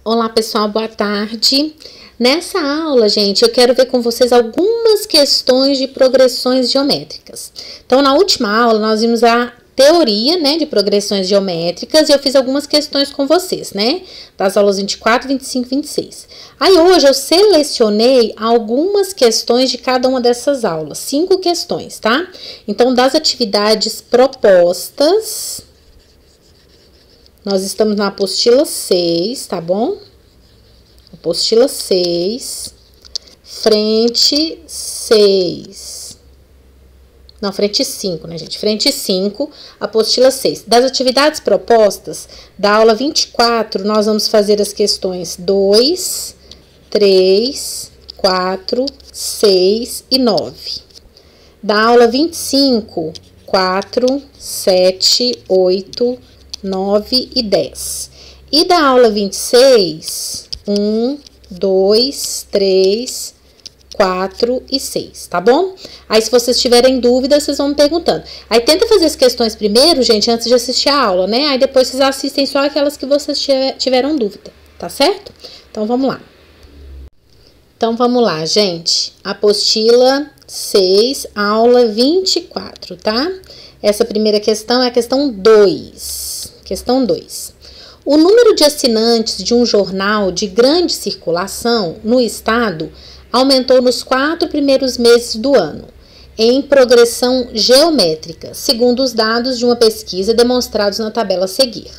Olá pessoal, boa tarde. Nessa aula, gente, eu quero ver com vocês algumas questões de progressões geométricas. Então, na última aula, nós vimos a teoria, né, de progressões geométricas e eu fiz algumas questões com vocês, né, das aulas 24, 25 e 26. Aí, hoje, eu selecionei algumas questões de cada uma dessas aulas, 5 questões, tá? Então, das atividades propostas, nós estamos na apostila 6, tá bom? Apostila 6, frente 6. Não, frente 5, né, gente? Frente 5, apostila 6. Das atividades propostas, da aula 24, nós vamos fazer as questões 2, 3, 4, 6 e 9. Da aula 25, 4, 7, 8, 9 e 10. E da aula 26, 1, 2, 3, 4 e 6, tá bom? Aí, se vocês tiverem dúvidas, vocês vão me perguntando. Aí, tenta fazer as questões primeiro, gente, antes de assistir a aula, né? Aí, depois vocês assistem só aquelas que vocês tiveram dúvida, tá certo? Então, vamos lá. Então, vamos lá, gente. Apostila 6, aula 24, tá? Essa primeira questão é a questão 2. Questão 2. O número de assinantes de um jornal de grande circulação no estado aumentou nos 4 primeiros meses do ano, em progressão geométrica, segundo os dados de uma pesquisa demonstrados na tabela a seguir.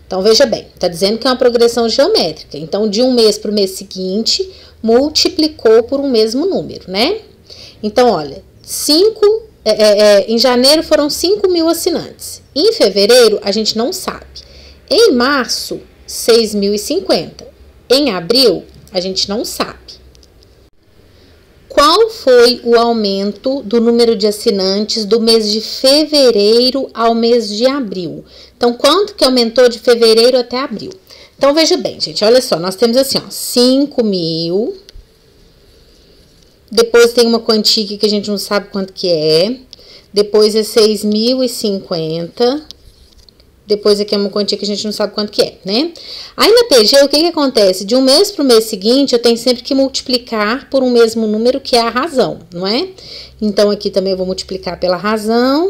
Então, veja bem, está dizendo que é uma progressão geométrica. Então, de um mês para o mês seguinte, multiplicou por um mesmo número, né? Então, olha, em janeiro foram 5.000 assinantes. Em fevereiro, a gente não sabe. Em março, 6.050. Em abril, a gente não sabe. Qual foi o aumento do número de assinantes do mês de fevereiro ao mês de abril? Então, quanto que aumentou de fevereiro até abril? Então, veja bem, gente, olha só, nós temos assim, ó, 5.000. Depois tem uma quantia aqui que a gente não sabe quanto que é. Depois é 6.050. Depois aqui é uma quantia que a gente não sabe quanto que é, né? Aí na PG, o que acontece? De um mês para o mês seguinte, eu tenho sempre que multiplicar por um mesmo número, que é a razão, não é? Então, aqui também eu vou multiplicar pela razão.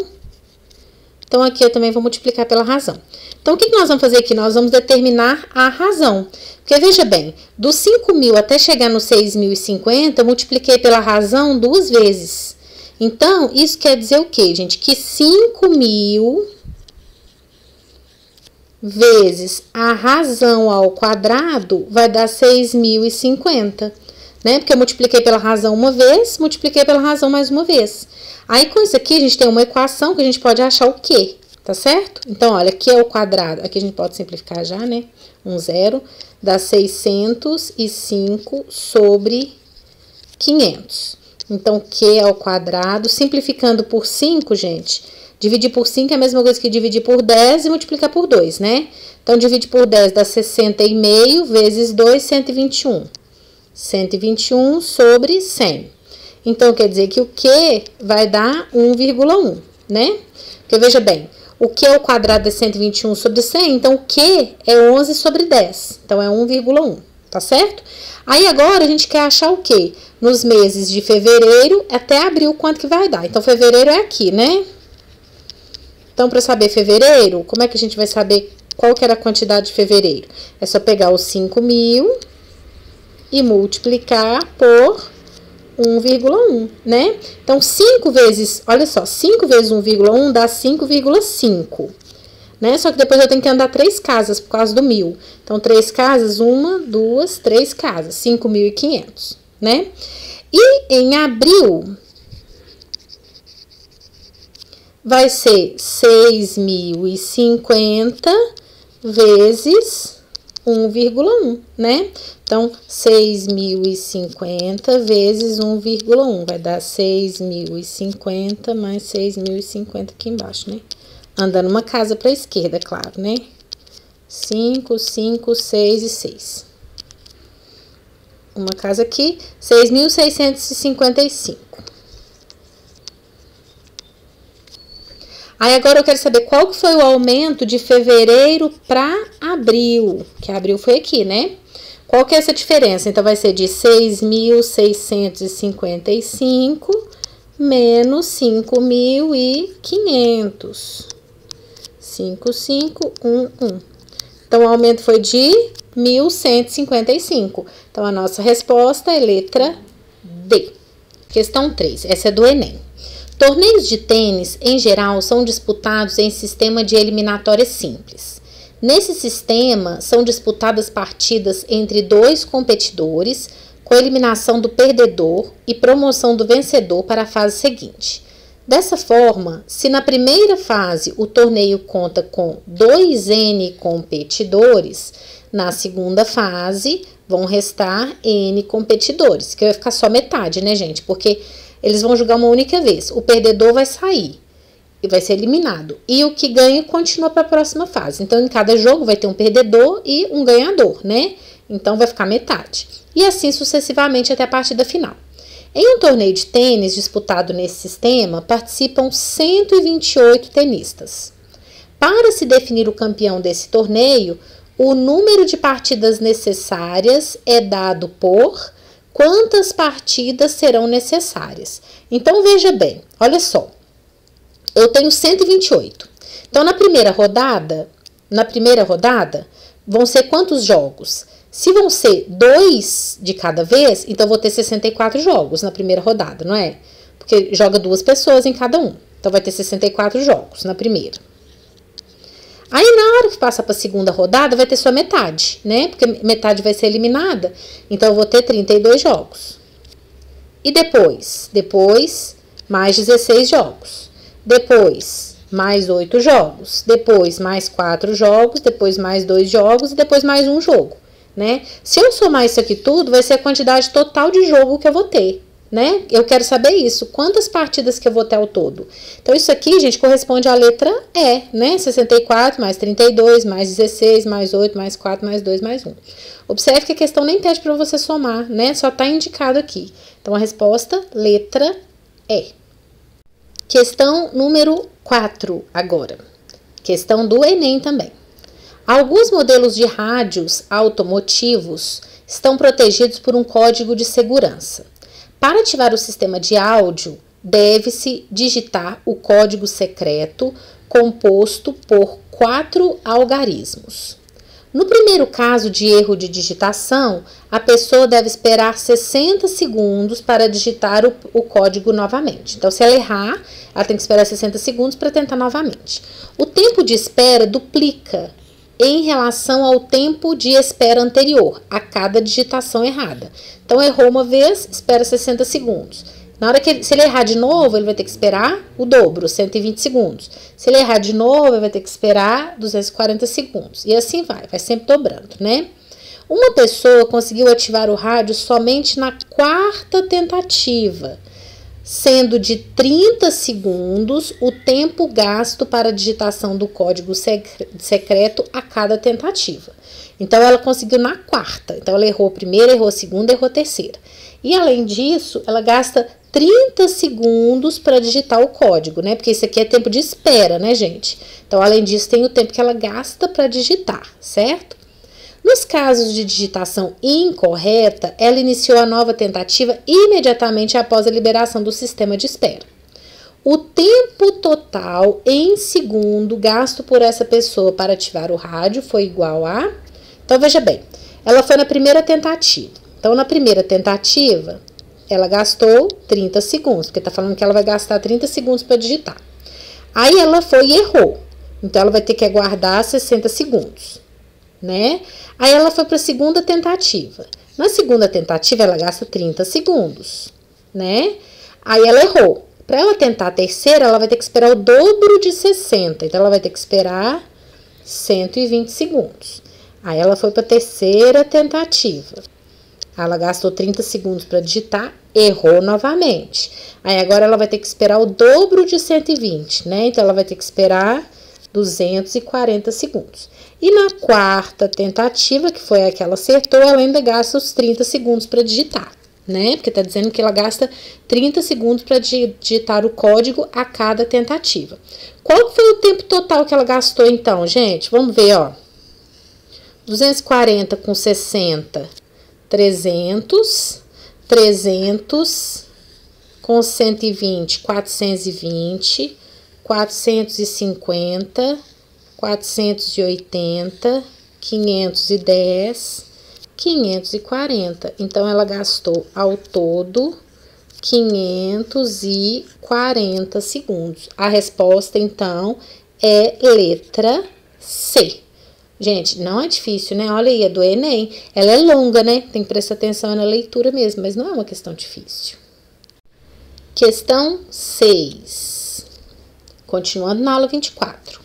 Então, aqui eu também vou multiplicar pela razão. Então, o que nós vamos fazer aqui? Nós vamos determinar a razão. Porque, veja bem, dos 5.000 até chegar no 6.050, eu multipliquei pela razão 2 vezes. Então, isso quer dizer o quê, gente? Que 5.000 vezes a razão ao quadrado vai dar 6.050, né? Porque eu multipliquei pela razão uma vez, multipliquei pela razão mais uma vez. Aí, com isso aqui, a gente tem uma equação que a gente pode achar o quê? Tá certo? Então, olha, aqui é o quadrado. Aqui a gente pode simplificar já, né? 0 dá 605 sobre 500. Então, Q ao quadrado, simplificando por 5, gente, dividir por 5 é a mesma coisa que dividir por 10 e multiplicar por 2, né? Então, divide por 10 dá 60,5 vezes 2, 121. 121 sobre 100. Então, quer dizer que o Q vai dar 1,1, né? Porque, veja bem, o Q ao quadrado é 121 sobre 100, então o Q é 11 sobre 10. Então, é 1,1, tá certo? Aí, agora, a gente quer achar o quê? Nos meses de fevereiro até abril, quanto que vai dar? Então, fevereiro é aqui, né? Então, para saber fevereiro, como é que a gente vai saber qual que era a quantidade de fevereiro? É só pegar os 5.000 e multiplicar por 1,1, né? Então, 5 vezes, olha só, 5 vezes 1,1 dá 5,5, né? Só que depois eu tenho que andar 3 casas por causa do 1.000. Então, 3 casas, 1, 2, 3 casas, 5.500, né? E em abril vai ser 6.050 vezes 1,1, né? Então, 6.050 vezes 1,1 vai dar 6.050 mais 6.050 aqui embaixo, né? Andando uma casa para a esquerda, claro, né? 5, 5, 6 e 6. Uma casa aqui, 6.655. Aí agora eu quero saber qual que foi o aumento de fevereiro para abril, que abril foi aqui, né? Qual que é essa diferença? Então, vai ser de 6.655 menos 5.500. 5511. Então, o aumento foi de 1.155. Então, a nossa resposta é letra D. Questão 3. Essa é do Enem. Torneios de tênis, em geral, são disputados em sistema de eliminatórias simples. Nesse sistema, são disputadas partidas entre 2 competidores, com eliminação do perdedor e promoção do vencedor para a fase seguinte. Dessa forma, se na primeira fase o torneio conta com 2N competidores, na segunda fase vão restar N competidores, que vai ficar só metade, né, gente? Porque eles vão jogar uma única vez. O perdedor vai sair e vai ser eliminado. E o que ganha continua para a próxima fase. Então, em cada jogo vai ter um perdedor e um ganhador, né? Então, vai ficar metade. E assim sucessivamente até a partida final. Em um torneio de tênis disputado nesse sistema, participam 128 tenistas. Para se definir o campeão desse torneio, o número de partidas necessárias é dado por quantas partidas serão necessárias. Então, veja bem, olha só. Eu tenho 128. Então, na primeira rodada, vão ser quantos jogos? Se vão ser 2 de cada vez, então vou ter 64 jogos na primeira rodada, não é? Porque joga 2 pessoas em cada um. Então, vai ter 64 jogos na primeira. Aí, na hora que passa para a segunda rodada, vai ter só metade, né? Porque metade vai ser eliminada. Então, eu vou ter 32 jogos. E depois? Depois, mais 16 jogos. Depois, mais 8 jogos. Depois, mais 4 jogos. Depois, mais 2 jogos. E depois, mais um jogo, né? Se eu somar isso aqui tudo, vai ser a quantidade total de jogo que eu vou ter, né? Eu quero saber isso. Quantas partidas que eu vou ter ao todo? Então, isso aqui, gente, corresponde à letra E, né? 64 mais 32, mais 16, mais 8, mais 4, mais 2, mais 1. Observe que a questão nem pede para você somar, né? Só está indicado aqui. Então, a resposta, letra E. Questão número 4 agora. Questão do Enem também. Alguns modelos de rádios automotivos estão protegidos por um código de segurança. Para ativar o sistema de áudio, deve-se digitar o código secreto composto por 4 algarismos. No primeiro caso de erro de digitação, a pessoa deve esperar 60 segundos para digitar o código novamente. Então, se ela errar, ela tem que esperar 60 segundos para tentar novamente. O tempo de espera duplica em relação ao tempo de espera anterior, a cada digitação errada. Então, errou uma vez, espera 60 segundos. Na hora que se ele errar de novo, ele vai ter que esperar o dobro, 120 segundos. Se ele errar de novo, ele vai ter que esperar 240 segundos. E assim vai sempre dobrando, né? Uma pessoa conseguiu ativar o rádio somente na 4ª tentativa, sendo de 30 segundos o tempo gasto para a digitação do código secreto a cada tentativa. Então, ela conseguiu na 4ª. Então, ela errou a primeira, errou a segunda, errou a terceira. E, além disso, ela gasta 30 segundos para digitar o código, né? Porque isso aqui é tempo de espera, né, gente? Então, além disso, tem o tempo que ela gasta para digitar, certo? Nos casos de digitação incorreta, ela iniciou a nova tentativa imediatamente após a liberação do sistema de espera. O tempo total em segundo gasto por essa pessoa para ativar o rádio foi igual a... Então, veja bem, ela foi na primeira tentativa. Então, na primeira tentativa, ela gastou 30 segundos, porque está falando que ela vai gastar 30 segundos para digitar. Aí, ela foi e errou. Então, ela vai ter que aguardar 60 segundos, né? Aí, ela foi para a segunda tentativa. Na segunda tentativa, ela gasta 30 segundos, né? Aí, ela errou. Para ela tentar a terceira, ela vai ter que esperar o dobro de 60. Então, ela vai ter que esperar 120 segundos. Aí, ela foi para a terceira tentativa. Ela gastou 30 segundos para digitar, errou novamente. Aí, agora ela vai ter que esperar o dobro de 120, né? Então, ela vai ter que esperar 240 segundos. E na 4ª tentativa, que foi a que ela acertou, ela ainda gasta os 30 segundos para digitar, né? Porque tá dizendo que ela gasta 30 segundos para digitar o código a cada tentativa. Qual foi o tempo total que ela gastou, então, gente? Vamos ver, ó. 240 com 60 300, 300 com 120, 420, 450, 480, 510, 540. Então, ela gastou ao todo 540 segundos. A resposta, então, é letra C. Gente, não é difícil, né? Olha aí, é do Enem. Ela é longa, né? Tem que prestar atenção na leitura mesmo, mas não é uma questão difícil. Questão 6. Continuando na aula 24.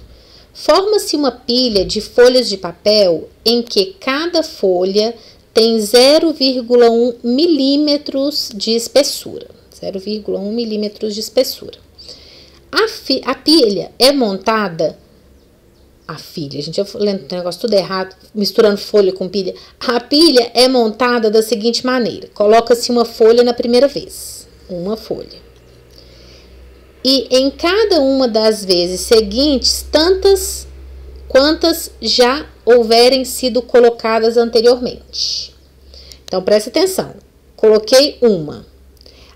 Forma-se uma pilha de folhas de papel em que cada folha tem 0,1 milímetros de espessura. 0,1 milímetros de espessura. A pilha é montada... gente, eu lendo o negócio tudo errado, misturando folha com pilha. A pilha é montada da seguinte maneira. Coloca-se uma folha na primeira vez. Uma folha. E em cada uma das vezes seguintes, tantas quantas já houverem sido colocadas anteriormente. Então, presta atenção. Coloquei uma.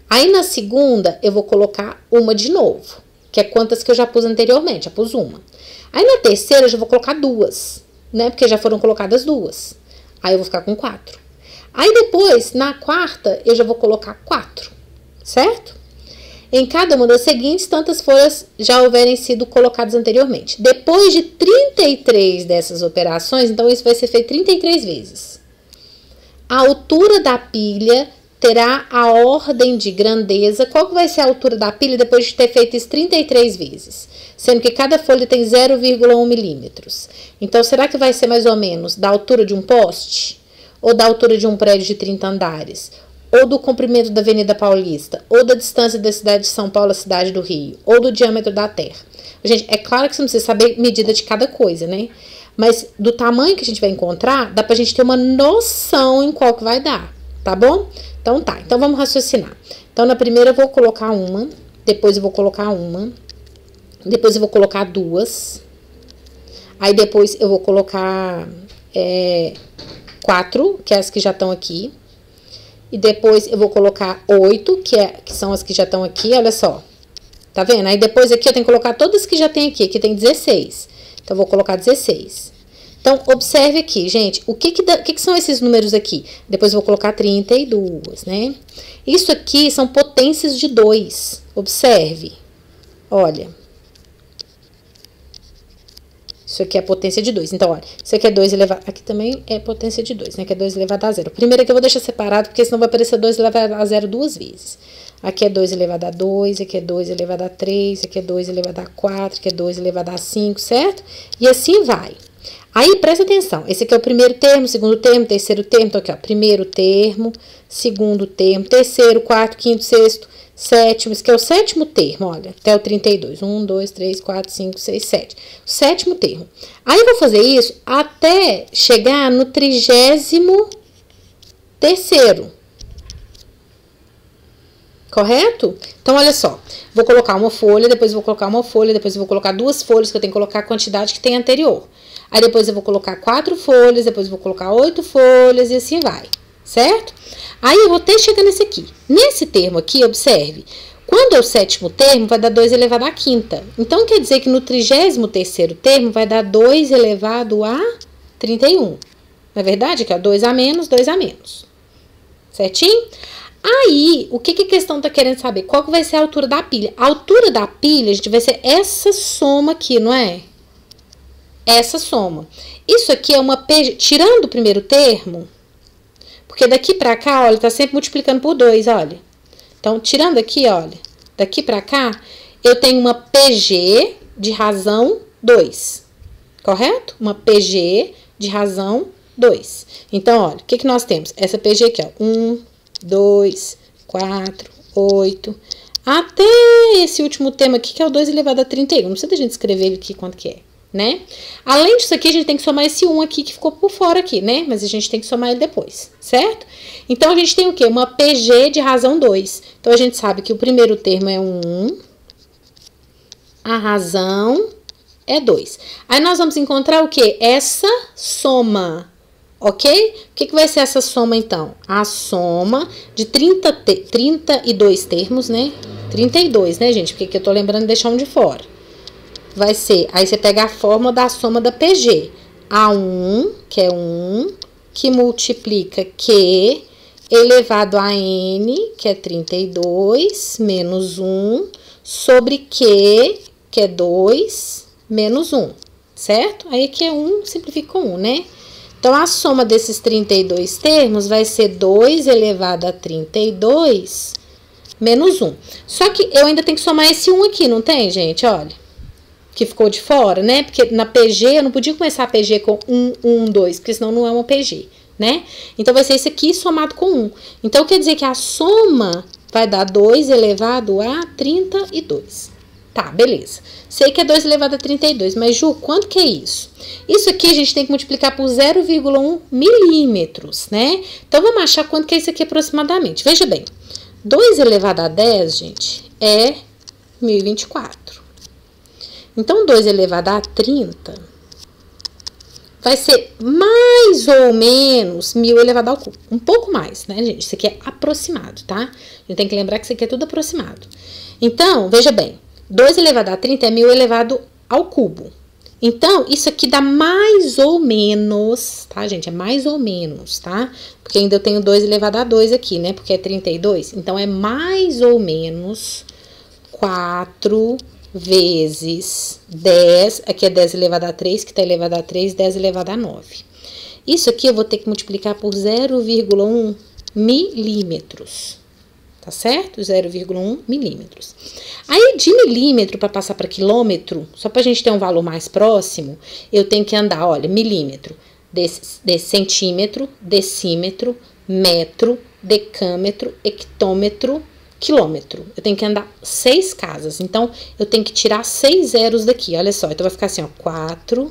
Aí, na segunda, eu vou colocar uma de novo, que é quantas que eu já pus anteriormente. Já pus uma. Aí, na terceira, eu já vou colocar duas, né? Porque já foram colocadas duas. Aí, eu vou ficar com 4. Aí, depois, na quarta, eu já vou colocar 4, certo? Em cada uma das seguintes, tantas folhas já houverem sido colocadas anteriormente. Depois de 33 dessas operações, então isso vai ser feito 33 vezes. A altura da pilha terá a ordem de grandeza. Qual que vai ser a altura da pilha depois de ter feito isso 33 vezes? Sendo que cada folha tem 0,1 milímetros. Então, será que vai ser mais ou menos da altura de um poste? Ou da altura de um prédio de 30 andares? Ou do comprimento da Avenida Paulista, ou da distância da cidade de São Paulo à cidade do Rio, ou do diâmetro da Terra. Gente, é claro que você não precisa saber medida de cada coisa, né? Mas do tamanho que a gente vai encontrar, dá pra gente ter uma noção em qual que vai dar, tá bom? Então tá, então vamos raciocinar. Então na primeira eu vou colocar uma, depois eu vou colocar uma, depois eu vou colocar duas, aí depois eu vou colocar 4, que é as que já estão aqui. E depois eu vou colocar 8, que são as que já estão aqui, olha só. Tá vendo? Aí depois aqui eu tenho que colocar todas que já tem aqui. Aqui tem 16. Então, eu vou colocar 16. Então, observe aqui, gente. O que são esses números aqui? Depois eu vou colocar 32, né? Isso aqui são potências de 2. Observe. Olha. Isso aqui é a potência de 2. Então, olha, isso aqui é 2 elevado... Aqui também é potência de 2, né? Que é 2 elevado a 0. Primeiro aqui eu vou deixar separado, porque senão vai aparecer 2 elevado a 0 duas vezes. Aqui é 2 elevado a 2, aqui é 2 elevado a 3, aqui é 2 elevado a 4, aqui é 2 elevado a 5, certo? E assim vai. Aí, presta atenção. Esse aqui é o primeiro termo, segundo termo, terceiro termo. Então, aqui, ó, primeiro termo, segundo termo, terceiro, quarto, quinto, sexto, sétimo. Esse aqui é o sétimo termo, olha, até o 32. 1, 2, 3, 4, 5, 6, 7. O sétimo termo. Aí, eu vou fazer isso até chegar no 33º. Correto? Então, olha só. Vou colocar uma folha, depois vou colocar uma folha, depois vou colocar 2 folhas, que eu tenho que colocar a quantidade que tem anterior. Aí, depois eu vou colocar 4 folhas, depois eu vou colocar 8 folhas e assim vai. Certo? Aí, eu vou até chegar nesse aqui. Nesse termo aqui, observe. Quando é o sétimo termo, vai dar 2 elevado à quinta. Então, quer dizer que no 33º termo vai dar 2 elevado a 31. Não é verdade? Aqui, ó, 2 a menos, 2 a menos. Certinho? Aí, o que a questão tá querendo saber? Qual que vai ser a altura da pilha? A altura da pilha, gente, vai ser essa soma aqui, não é? Essa soma. Isso aqui é uma PG, tirando o primeiro termo, porque daqui pra cá, olha, tá sempre multiplicando por 2, olha. Então, tirando aqui, olha, daqui pra cá, eu tenho uma PG de razão 2, correto? Uma PG de razão 2. Então, olha, o que nós temos? Essa PG aqui, ó, 1, 2, 4, 8, até esse último termo aqui, que é o 2 elevado a 31. Não precisa a gente escrever ele aqui quanto que é, né? Além disso aqui, a gente tem que somar esse 1 aqui, que ficou por fora aqui, né? Mas a gente tem que somar ele depois, certo? Então, a gente tem o quê? Uma PG de razão 2. Então, a gente sabe que o primeiro termo é 1, a razão é 2. Aí, nós vamos encontrar o quê? Essa soma. ok? O que vai ser essa soma, então? A soma de 32 termos, né? 32, né, gente? Porque aqui eu tô lembrando de deixar um de fora. Vai ser, aí você pega a fórmula da soma da PG. A1, que é 1, que multiplica Q elevado a N, que é 32, menos 1, sobre Q, que é 2, menos 1, certo? Aí aqui é 1, simplifica com 1, né? Então, a soma desses 32 termos vai ser 2 elevado a 32 menos 1. Só que eu ainda tenho que somar esse 1 aqui, não tem, gente? Olha, que ficou de fora, né? Porque na PG, eu não podia começar a PG com 1, 1, 2, porque senão não é uma PG, né? Então, vai ser esse aqui somado com 1. Então, quer dizer que a soma vai dar 2 elevado a 32. Tá, beleza. Sei que é 2 elevado a 32, mas, Ju, quanto que é isso? Isso aqui a gente tem que multiplicar por 0,1 milímetros, né? Então, vamos achar quanto que é isso aqui aproximadamente. Veja bem, 2 elevado a 10, gente, é 1024. Então, 2 elevado a 30 vai ser mais ou menos 1000 elevado ao cubo. Um pouco mais, né, gente? Isso aqui é aproximado, tá? A gente tem que lembrar que isso aqui é tudo aproximado. Então, veja bem, 2 elevado a 30 é 1000 elevado ao cubo. Então, isso aqui dá mais ou menos, tá, gente? É mais ou menos, tá? Porque ainda eu tenho 2 elevado a 2 aqui, né? Porque é 32. Então, é mais ou menos 4 vezes 10. Aqui é 10 elevado a 3, que tá elevado a 3, 10 elevado a 9. Isso aqui eu vou ter que multiplicar por 0,1 milímetros. Tá certo? 0,1 milímetros. Aí, de milímetro para passar para quilômetro, só para a gente ter um valor mais próximo, eu tenho que andar, olha, milímetro, de centímetro, decímetro, metro, decâmetro, hectômetro, quilômetro. Eu tenho que andar 6 casas. Então, eu tenho que tirar 6 zeros daqui, olha só. Então, vai ficar assim, ó, 4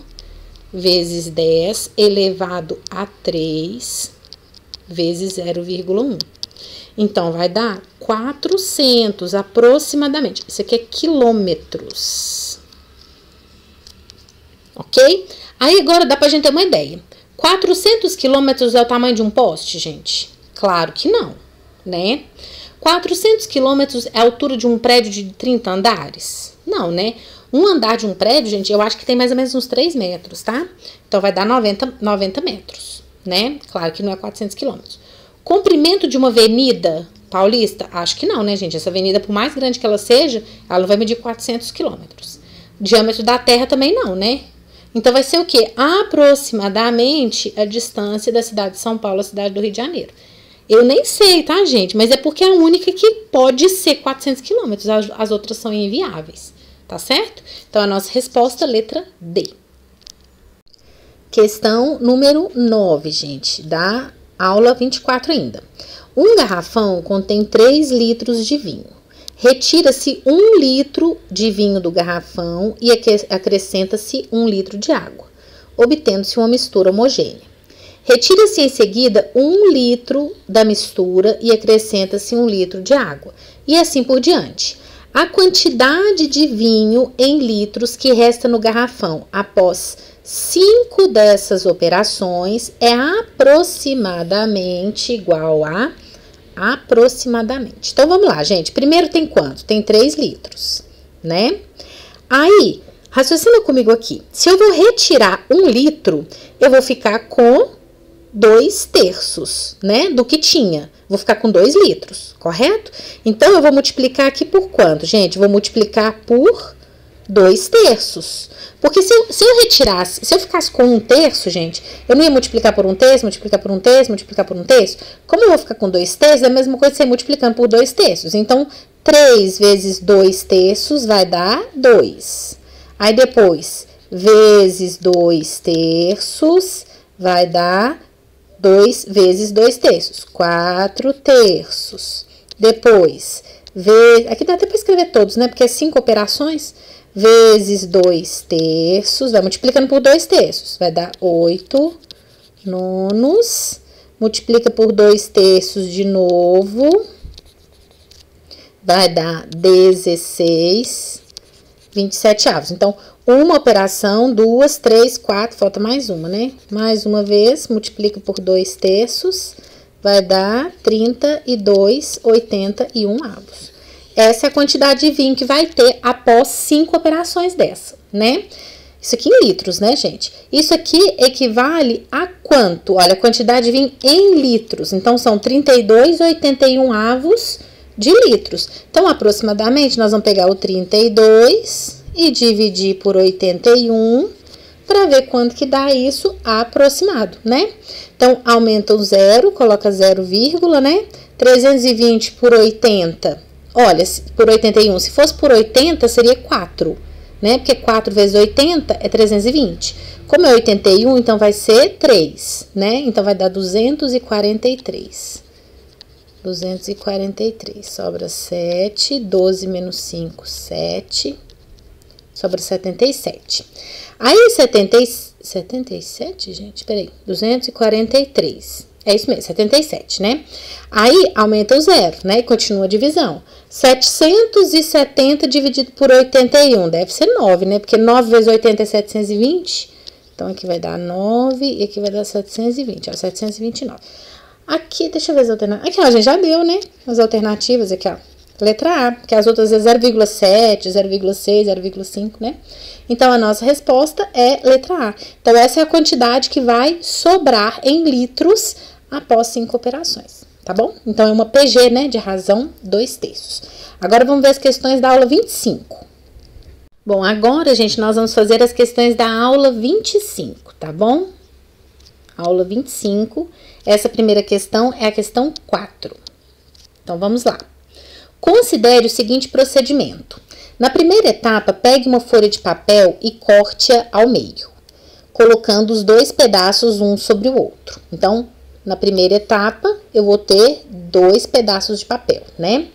vezes 10 elevado a 3 vezes 0,1. Então, vai dar 400 aproximadamente. Isso aqui é quilômetros. Ok? Aí, agora dá pra gente ter uma ideia. 400 quilômetros é o tamanho de um poste, gente? Claro que não, né? 400 quilômetros é a altura de um prédio de 30 andares? Não, né? Um andar de um prédio, gente, eu acho que tem mais ou menos uns 3 metros, tá? Então, vai dar 90 metros, né? Claro que não é 400 quilômetros. Comprimento de uma avenida paulista? Acho que não, né, gente? Essa avenida, por mais grande que ela seja, ela vai medir 400 quilômetros. Diâmetro da Terra também não, né? Então, vai ser o quê? Aproximadamente a distância da cidade de São Paulo à cidade do Rio de Janeiro. Eu nem sei, tá, gente? Mas é porque é a única que pode ser 400 quilômetros. As outras são inviáveis, tá certo? Então, a nossa resposta, letra D. Questão número 9, gente, da aula 24 ainda. Um garrafão contém 3 litros de vinho. Retira-se 1 litro de vinho do garrafão e acrescenta-se 1 litro de água, obtendo-se uma mistura homogênea. Retira-se em seguida 1 litro da mistura e acrescenta-se 1 litro de água, e assim por diante. A quantidade de vinho em litros que resta no garrafão após 5 dessas operações é aproximadamente igual a aproximadamente. Então, vamos lá, gente. Primeiro tem quanto? Tem 3 litros, né? Aí, raciocina comigo aqui. Se eu vou retirar 1 litro, eu vou ficar com 2 terços, né? Do que tinha. Vou ficar com 2 litros, correto? Então, eu vou multiplicar aqui por quanto, gente? Vou multiplicar por 2 terços. Porque se eu retirasse, se eu ficasse com 1 terço, gente, eu não ia multiplicar por 1 terço, multiplicar por 1 terço, multiplicar por 1 terço. Como eu vou ficar com 2 terços, é a mesma coisa que você multiplicando por 2 terços. Então, 3 vezes 2 terços vai dar 2. Aí depois, vezes 2 terços vai dar 2 vezes 2 terços, 4 terços. Depois, aqui dá até para escrever todos, né? Porque é 5 operações. Vezes 2 terços, vai multiplicando por 2 terços, vai dar 8 nonos, multiplica por 2 terços de novo, vai dar 16 27 avos. Então, uma operação, 2, 3, 4, falta mais uma, né? Mais uma vez, multiplica por 2/3, vai dar 32,81 avos. Essa é a quantidade de vinho que vai ter após 5 operações dessa, né? Isso aqui em litros, né, gente? Isso aqui equivale a quanto? Olha, a quantidade de vinho em litros. Então, são 32,81 avos de litros. Então, aproximadamente, nós vamos pegar o 32 e dividir por 81 para ver quanto que dá isso aproximado, né? Então, aumenta o 0, coloca 0, né? 320 por 80, olha, por 81, se fosse por 80, seria 4, né? Porque 4 vezes 80 é 320. Como é 81, então vai ser 3, né? Então, vai dar 243. 243, sobra 7, 12 menos 5, 7, sobra 77. Aí, 77, gente, peraí, 243, é isso mesmo, 77, né? Aí, aumenta o 0, né, e continua a divisão. 770 dividido por 81, deve ser 9, né, porque 9 vezes 80 é 720, então aqui vai dar 9 e aqui vai dar 720, ó, 729. Aqui, deixa eu ver as alternativas. Aqui, ó, a gente já deu, né? As alternativas aqui, ó. Letra A, porque as outras é 0,7, 0,6, 0,5, né? Então, a nossa resposta é letra A. Então, essa é a quantidade que vai sobrar em litros após 5 operações, tá bom? Então, é uma PG, né, de razão 2/3. Agora, vamos ver as questões da aula 25. Bom, agora, gente, nós vamos fazer as questões da aula 25, tá bom? Aula 25. Essa primeira questão é a questão 4. Então, vamos lá. Considere o seguinte procedimento. Na primeira etapa, pegue uma folha de papel e corte-a ao meio, colocando os 2 pedaços um sobre o outro. Então, na primeira etapa, eu vou ter 2 pedaços de papel, né?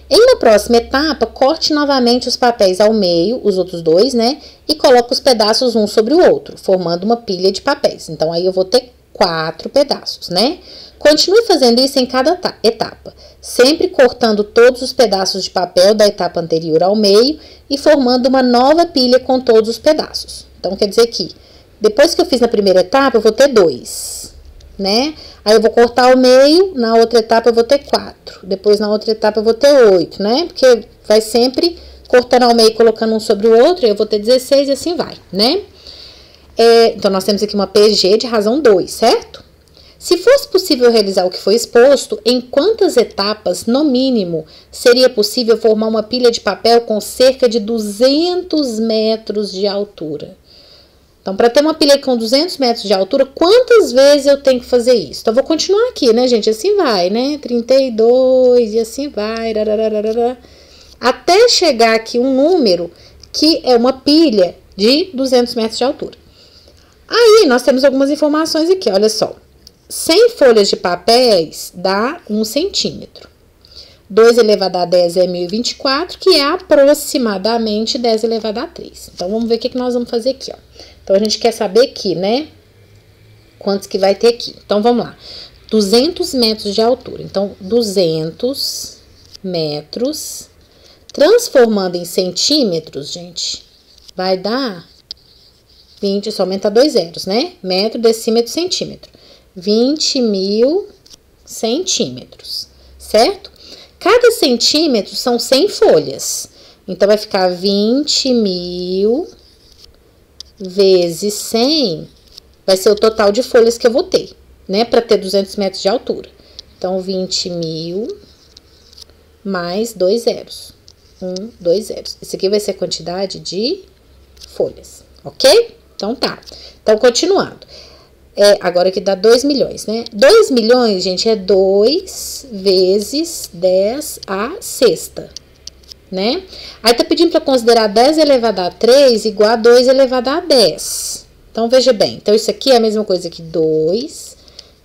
Em uma próxima etapa, corte novamente os papéis ao meio, os outros 2, né? E coloque os pedaços um sobre o outro, formando uma pilha de papéis. Então, aí eu vou ter 4 pedaços, né? Continue fazendo isso em cada etapa, sempre cortando todos os pedaços de papel da etapa anterior ao meio e formando uma nova pilha com todos os pedaços. Então, quer dizer que depois que eu fiz na primeira etapa, eu vou ter 2, né? Aí eu vou cortar ao meio, na outra etapa eu vou ter 4, depois na outra etapa eu vou ter 8, né? Porque vai sempre cortando ao meio e colocando um sobre o outro, eu vou ter 16 e assim vai, né? Então, nós temos aqui uma PG de razão 2, certo? Se fosse possível realizar o que foi exposto, em quantas etapas, no mínimo, seria possível formar uma pilha de papel com cerca de 200 metros de altura? Então, para ter uma pilha com 200 metros de altura, quantas vezes eu tenho que fazer isso? Então, eu vou continuar aqui, né, gente? Assim vai, né? 32 e assim vai, até chegar aqui um número que é uma pilha de 200 metros de altura. Aí, nós temos algumas informações aqui, olha só. 100 folhas de papéis dá 1 centímetro. 2 elevado a 10 é 1024, que é aproximadamente 10 elevado a 3. Então, vamos ver o que nós vamos fazer aqui, ó. Então, a gente quer saber aqui, né? Quantos que vai ter aqui. Então, vamos lá. 200 metros de altura. Então, 200 metros, transformando em centímetros, gente, vai dar 20, só aumenta 2 zeros, né? Metro, decímetro, centímetro. 20.000 centímetros, certo? Cada centímetro são 100 folhas. Então, vai ficar 20.000 vezes 100, vai ser o total de folhas que eu vou ter, né? Para ter 200 metros de altura. Então, 20.000 mais 2 zeros. 2 zeros. Isso aqui vai ser a quantidade de folhas, ok? Então, tá. Então, continuando. Agora aqui dá 2 milhões, né? 2 milhões, gente, é 2 vezes 10 a sexta, né? Aí, tá pedindo para considerar 10 elevado a 3 igual a 2 elevado a 10. Então, veja bem. Então, isso aqui é a mesma coisa que 2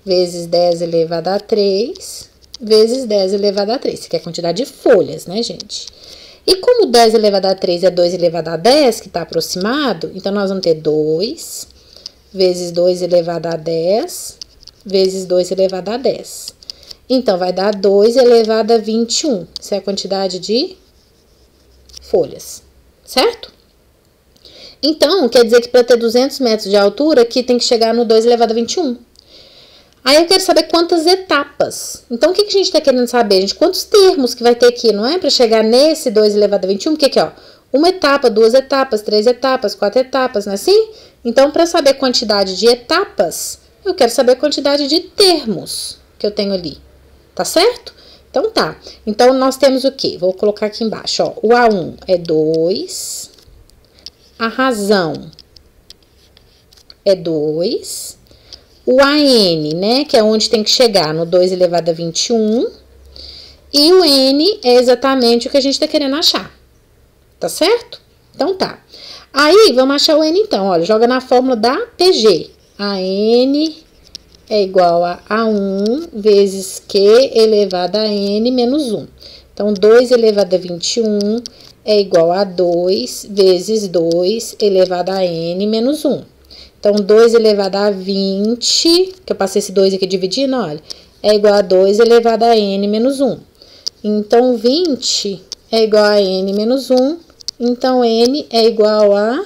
vezes 10 elevado a 3 vezes 10 elevado a 3. Isso aqui é a quantidade de folhas, né, gente? E como 10 elevado a 3 é 2 elevado a 10, que está aproximado, então, nós vamos ter 2 vezes 2 elevado a 10 vezes 2 elevado a 10. Então, vai dar 2 elevado a 21. Isso é a quantidade de folhas, certo? Então, quer dizer que para ter 200 metros de altura, aqui tem que chegar no 2 elevado a 21. Aí eu quero saber quantas etapas. Então, o que a gente está querendo saber, gente? Quantos termos que vai ter aqui, não é? Para chegar nesse 2 elevado a 21, porque aqui, ó, uma etapa, 2 etapas, 3 etapas, 4 etapas, não é assim? Então, para saber a quantidade de etapas, eu quero saber a quantidade de termos que eu tenho ali, tá certo? Então, tá. Então, nós temos o quê? Vou colocar aqui embaixo, ó. O A1 é 2, a razão é 2, o AN, né, que é onde tem que chegar, no 2 elevado a 21, e o N é exatamente o que a gente está querendo achar, tá certo? Então, tá. Aí, vamos achar o N então, olha, joga na fórmula da PG. AN é igual a A1 vezes Q elevado a N menos 1. Então, 2 elevado a 21 é igual a 2 vezes 2 elevado a N menos 1. Então, 2 elevado a 20, que eu passei esse 2 aqui dividindo, olha, é igual a 2 elevado a N menos 1. Então, 20 é igual a N menos 1. Então, N é igual a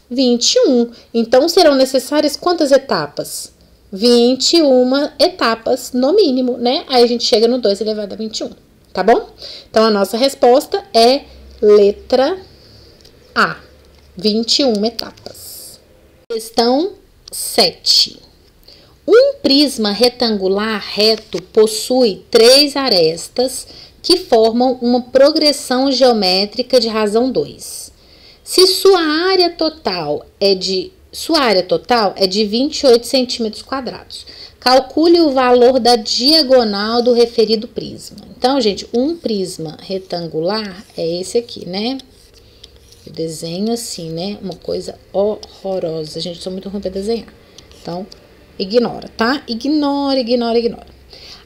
21. Então, serão necessárias quantas etapas? 21 etapas, no mínimo, né? Aí a gente chega no 2 elevado a 21, tá bom? Então, a nossa resposta é letra A, 21 etapas. Questão 7. Um prisma retangular reto possui 3 arestas que formam uma progressão geométrica de razão 2. Se sua área total é de 28 centímetros quadrados. Calcule o valor da diagonal do referido prisma. Então, gente, um prisma retangular é esse aqui, né? Eu desenho assim, né? Uma coisa horrorosa. Gente, sou muito ruim pra desenhar. Então, ignora, tá? Ignora.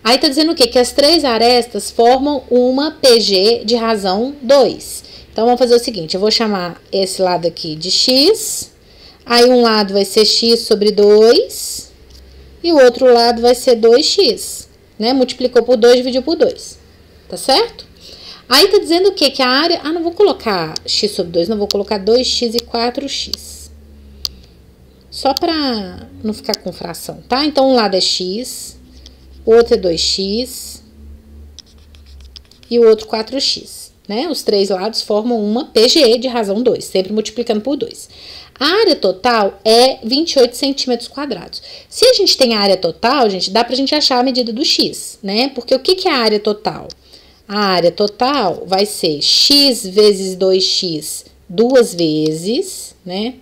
Aí tá dizendo o quê? Que as 3 arestas formam uma PG de razão 2. Então, vamos fazer o seguinte. Eu vou chamar esse lado aqui de X. Aí, um lado vai ser X sobre 2. E o outro lado vai ser 2x, né? Multiplicou por 2, dividiu por 2. Tá certo? Aí, tá dizendo o quê? Que a área... Ah, não vou colocar x sobre 2, não. Vou colocar 2x e 4x. Só pra não ficar com fração, tá? Então, um lado é x, o outro é 2x e o outro 4x, né? Os 3 lados formam uma PGE de razão 2, sempre multiplicando por 2. A área total é 28 centímetros quadrados. Se a gente tem a área total, gente, dá pra gente achar a medida do x, né? Porque o que é a área total? A área total vai ser x vezes 2x 2 vezes, né?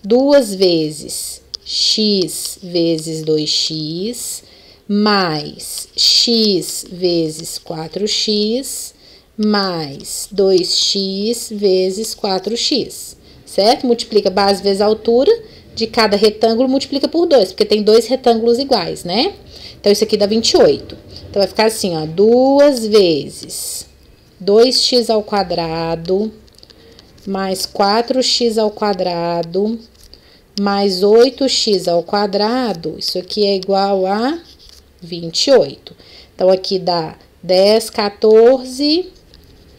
2 vezes x vezes 2x, mais x vezes 4x, mais 2x vezes 4x, certo? Multiplica base vezes altura de cada retângulo, multiplica por 2, porque tem 2 retângulos iguais, né? Então, isso aqui dá 28. Então, vai ficar assim, ó, 2 vezes 2x ao quadrado, mais 4x ao quadrado, mais 8x ao quadrado, isso aqui é igual a 28. Então, aqui dá 10, 14,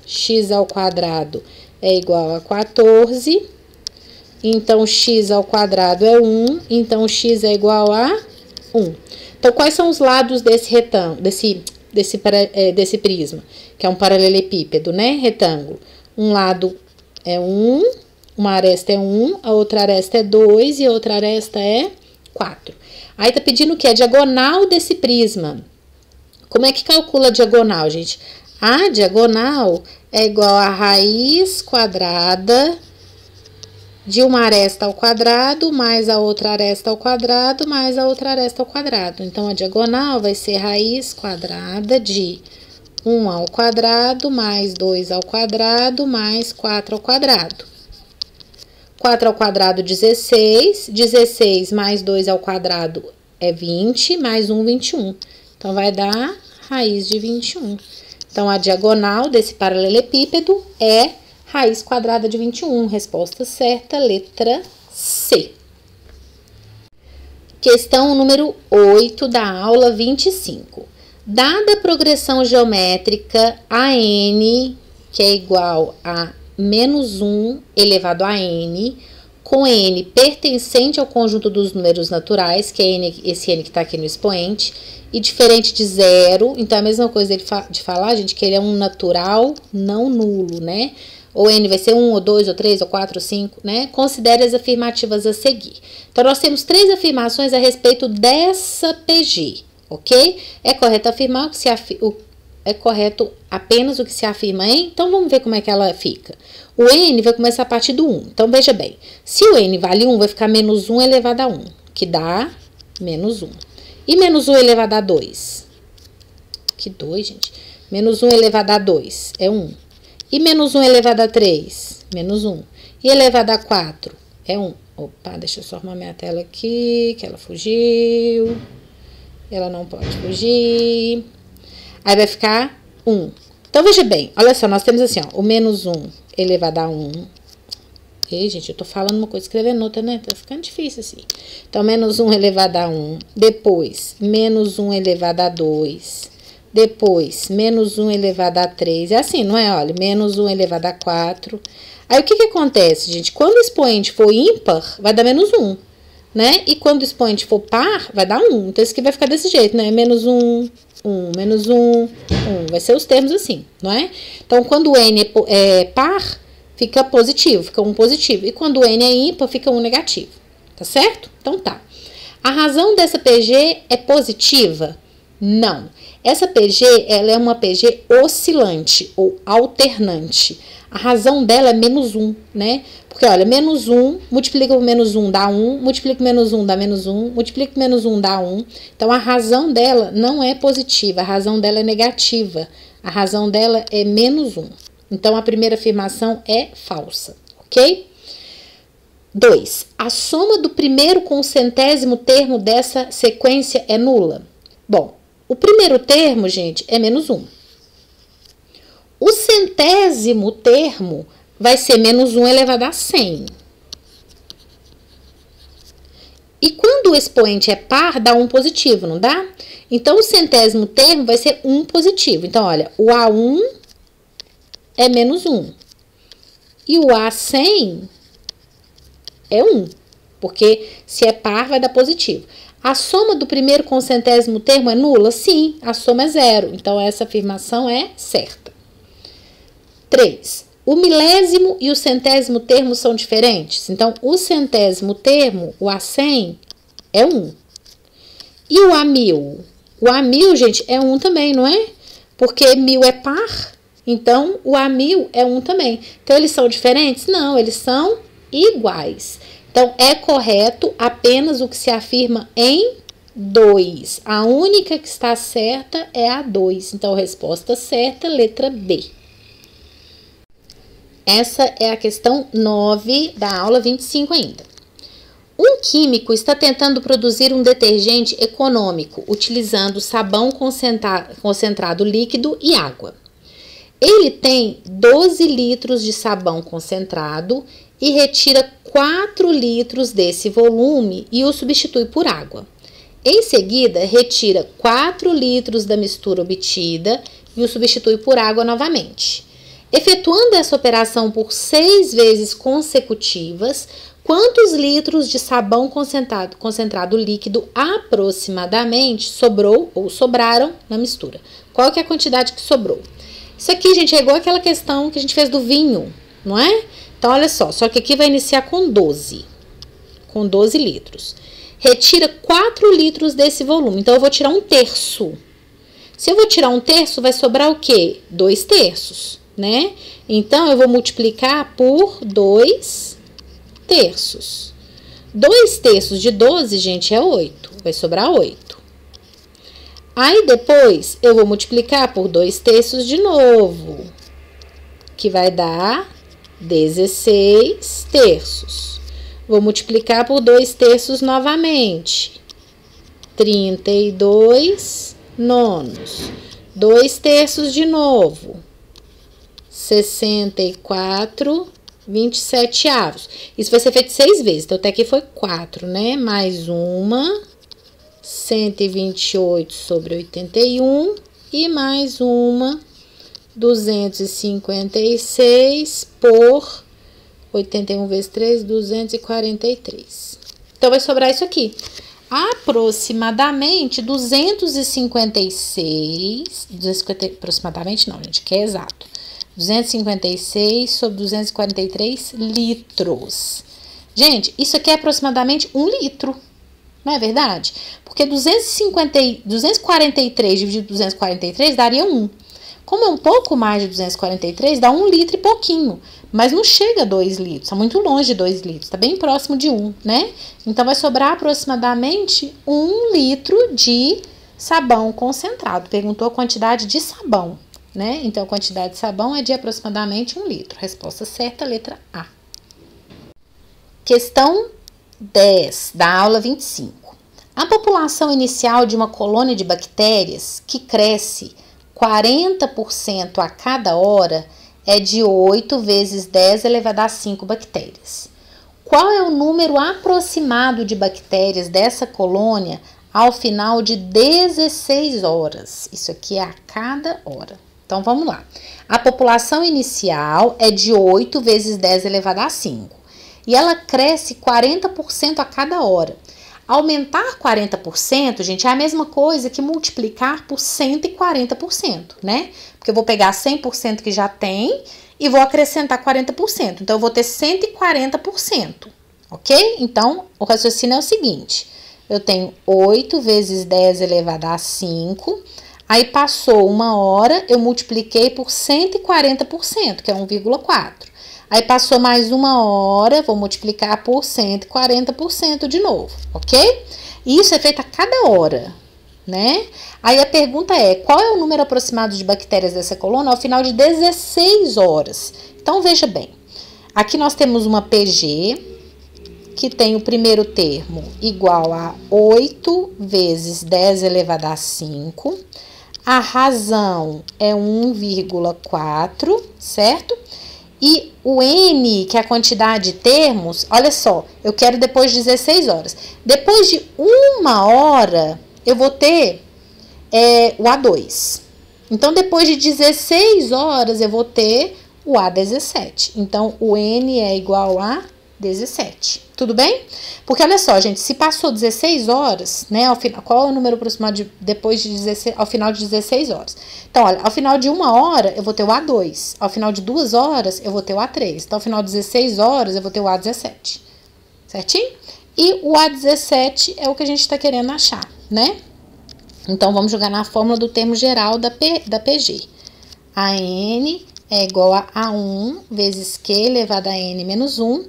x ao quadrado é igual a 14. Então, x ao quadrado é 1, então x é igual a 1. Então, quais são os lados desse retângulo, desse prisma? Que é um paralelepípedo, né? Retângulo. Um lado é 1, uma aresta é 1, a outra aresta é 2 e a outra aresta é 4. Aí, tá pedindo o quê? A diagonal desse prisma. Como é que calcula a diagonal, gente? A diagonal é igual a raiz quadrada de uma aresta ao quadrado, mais a outra aresta ao quadrado, mais a outra aresta ao quadrado. Então, a diagonal vai ser raiz quadrada de 1 ao quadrado, mais 2 ao quadrado, mais 4 ao quadrado. 4 ao quadrado, 16. 16 mais 2 ao quadrado é 20, mais 1, 21. Então, vai dar raiz de 21. Então, a diagonal desse paralelepípedo é raiz quadrada de 21. Resposta certa, letra C. Questão número 8 da aula 25. Dada a progressão geométrica AN, que é igual a menos 1 elevado a n, com n pertencente ao conjunto dos números naturais, que é n, esse n que está aqui no expoente, e diferente de zero. Então, é a mesma coisa de falar, gente, que ele é um natural não nulo, né? Ou n vai ser 1, ou 2, ou 3, ou 4, ou 5, né? Considere as afirmativas a seguir. Então, nós temos 3 afirmações a respeito dessa PG, ok? É correto afirmar que é correto apenas o que se afirma em. Então, vamos ver como é que ela fica. O n vai começar a partir do 1. Então, veja bem. Se o n vale 1, vai ficar menos 1 elevado a 1, que dá menos 1. E menos 1 elevado a 2? Que 2, gente? Menos 1 elevado a 2 é 1. E menos 1 elevado a 3? Menos 1. E elevado a 4? É 1. Opa, deixa eu só arrumar minha tela aqui, que ela fugiu. Ela não pode fugir. Aí vai ficar 1. Então, veja bem, olha só, nós temos assim, ó, o menos 1 elevado a 1. Ei, gente, eu tô falando uma coisa, escrevendo outra, né? Tá ficando difícil assim. Então, menos 1 elevado a 1. Depois, menos 1 elevado a 2. Depois, menos 1 elevado a 3. É assim, não é? Olha, menos 1 elevado a 4. Aí, o que que acontece, gente? Quando o expoente for ímpar, vai dar menos 1, né? E quando o expoente for par, vai dar 1. Então, isso aqui vai ficar desse jeito, né? Menos 1, 1, menos 1, 1. Vai ser os termos assim, não é? Então, quando o n é par, fica positivo, fica 1 positivo. E quando o n é ímpar, fica 1 negativo. Tá certo? Então, tá. A razão dessa PG é positiva? Não. Essa PG, ela é uma PG oscilante ou alternante. A razão dela é menos 1, né? Porque, olha, menos 1, multiplica por menos 1 dá 1, multiplica por menos 1 dá menos 1, multiplica por menos 1 dá 1. Então, a razão dela não é positiva, a razão dela é negativa. A razão dela é menos 1. Então, a primeira afirmação é falsa, ok? 2. A soma do primeiro com o centésimo termo dessa sequência é nula? Bom, o primeiro termo, gente, é menos 1. O centésimo termo vai ser menos 1 elevado a 100. E quando o expoente é par, dá 1 positivo, não dá? Então, o centésimo termo vai ser 1 positivo. Então, olha, o A1 é menos 1. E o A100 é 1. Porque se é par, vai dar positivo. A soma do primeiro com o centésimo termo é nula? Sim, a soma é 0. Então, essa afirmação é certa. 3. O milésimo e o centésimo termo são diferentes? Então, o centésimo termo, o A100, é 1. E o A1000? O A1000, gente, é 1 também, não é? Porque 1000 é par, então o A1000 é 1 também. Então, eles são diferentes? Não, eles são iguais. Então, é correto apenas o que se afirma em 2. A única que está certa é a 2. Então, resposta certa, letra B. Essa é a questão 9 da aula 25 ainda. Um químico está tentando produzir um detergente econômico utilizando sabão concentrado líquido e água. Ele tem 12 litros de sabão concentrado e retira 4 litros desse volume e o substitui por água. Em seguida, retira 4 litros da mistura obtida e o substitui por água novamente. Efetuando essa operação por 6 vezes consecutivas, quantos litros de sabão concentrado líquido aproximadamente sobrou ou sobraram na mistura? Qual que é a quantidade que sobrou? Isso aqui, gente, é igual aquela questão que a gente fez do vinho, não é? Então, olha só que aqui vai iniciar com 12 litros. Retira 4 litros desse volume, então eu vou tirar 1/3. Se eu vou tirar 1/3, vai sobrar o quê? 2/3, né? Então, eu vou multiplicar por 2/3. 2/3 de 12, gente, é 8. Vai sobrar 8. Aí, depois, eu vou multiplicar por 2/3 de novo, que vai dar 16/3. Vou multiplicar por 2/3 novamente. 32 nonos. 2/3 de novo. 64 27avos. Isso vai ser feito 6 vezes. Então, até aqui foi 4, né? Mais uma. 128 sobre 81. E mais uma. 256 por 81 vezes 3, 243. Então, vai sobrar isso aqui. Aproximadamente 256, aproximadamente não, gente, que é exato. 256 sobre 243 litros. Gente, isso aqui é aproximadamente 1 litro, não é verdade? Porque 243 dividido por 243 daria 1. Como é um pouco mais de 243, dá 1 litro e pouquinho. Mas não chega a 2 litros, está muito longe de 2 litros, está bem próximo de 1, né? Então, vai sobrar aproximadamente 1 litro de sabão concentrado. Perguntou a quantidade de sabão, né? Então, a quantidade de sabão é de aproximadamente 1 litro. Resposta certa, letra A. Questão 10, da aula 25. A população inicial de uma colônia de bactérias que cresce 40% a cada hora é de 8 vezes 10 elevado a 5 bactérias. Qual é o número aproximado de bactérias dessa colônia ao final de 16 horas? Isso aqui é a cada hora. Então, vamos lá. A população inicial é de 8 vezes 10 elevado a 5. E ela cresce 40% a cada hora. Aumentar 40%, gente, é a mesma coisa que multiplicar por 140%, né? Porque eu vou pegar 100% que já tem e vou acrescentar 40%. Então, eu vou ter 140%, ok? Então, o raciocínio é o seguinte. Eu tenho 8 vezes 10 elevado a 5. Aí, passou 1 hora, eu multipliquei por 140%, que é 1,4. Aí, passou mais 1 hora, vou multiplicar por 140% de novo, ok? Isso é feito a cada hora, né? Aí, a pergunta é, qual é o número aproximado de bactérias dessa colônia ao final de 16 horas? Então, veja bem. Aqui nós temos uma PG, que tem o primeiro termo igual a 8 vezes 10 elevado a 5. A razão é 1,4, certo? E o N, que é a quantidade de termos, olha só, eu quero depois de 16 horas. Depois de 1 hora, eu vou ter o A2. Então, depois de 16 horas, eu vou ter o A17. Então, o N é igual a 17. Tudo bem? Porque olha só, gente, se passou 16 horas, né, ao final, qual é o número aproximado depois de 16, ao final de 16 horas? Então, olha, ao final de 1 hora, eu vou ter o A2. Ao final de 2 horas, eu vou ter o A3. Então, ao final de 16 horas, eu vou ter o A17. Certinho? E o A17 é o que a gente está querendo achar, né? Então, vamos jogar na fórmula do termo geral da PG. AN é igual a A1 vezes Q elevado a N menos 1.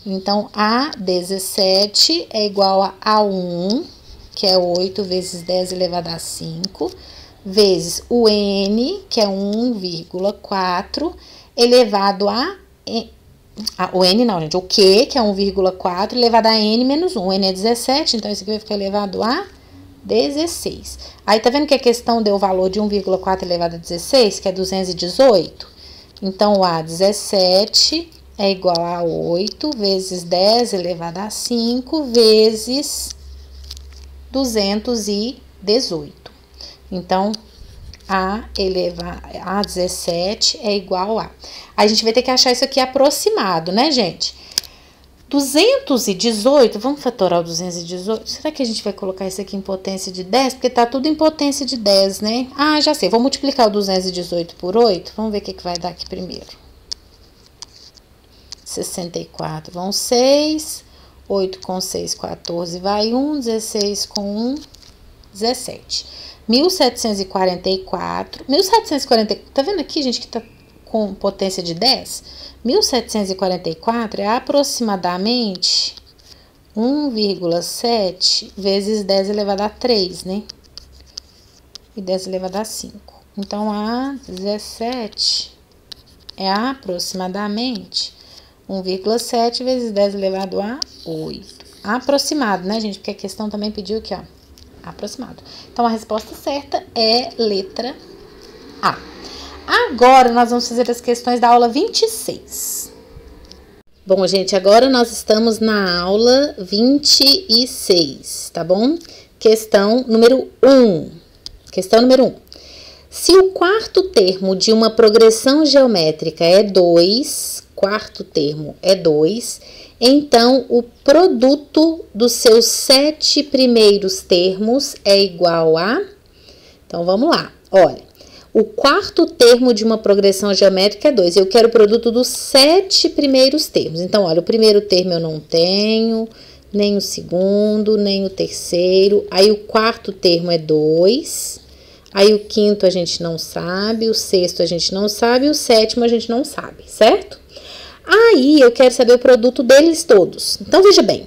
Então, A17 é igual a A1, que é 8 vezes 10 elevado a 5, vezes o N, que é 1,4, elevado a... o N não, gente, o Q, que é 1,4, elevado a N menos 1. O N é 17, então isso aqui vai ficar elevado a 16. Aí, tá vendo que a questão deu o valor de 1,4 elevado a 16, que é 218? Então, o A17... é igual a 8 vezes 10 elevado a 5 vezes 218. Então, A17 é igual a... A gente vai ter que achar isso aqui aproximado, né, gente? 218, vamos fatorar o 218? Será que a gente vai colocar isso aqui em potência de 10? Porque tá tudo em potência de 10, né? Ah, já sei, vou multiplicar o 218 por 8. Vamos ver o que vai dar aqui primeiro. 64 vão 6, 8 com 6, 14 vai 1, 16 com 1, 17. 1744, tá vendo aqui, gente, que tá com potência de 10? 1744 é aproximadamente 1,7 vezes 10 elevado a 3, né? E 10 elevado a 5. Então, a 17 é aproximadamente 1,7 vezes 10 elevado a 8. Aproximado, né, gente? Porque a questão também pediu aqui, ó. Aproximado. Então, a resposta certa é letra A. Agora, nós vamos fazer as questões da aula 26. Bom, gente, agora nós estamos na aula 26, tá bom? Questão número 1. Questão número 1. Se o quarto termo de uma progressão geométrica é 2, quarto termo é 2, então o produto dos seus 7 primeiros termos é igual a... Então, vamos lá. Olha, o quarto termo de uma progressão geométrica é 2. Eu quero o produto dos 7 primeiros termos. Então, olha, o primeiro termo eu não tenho, nem o segundo, nem o terceiro. Aí, o quarto termo é 2. Aí, o quinto a gente não sabe, o sexto a gente não sabe, o sétimo a gente não sabe, certo? Aí, eu quero saber o produto deles todos. Então, veja bem.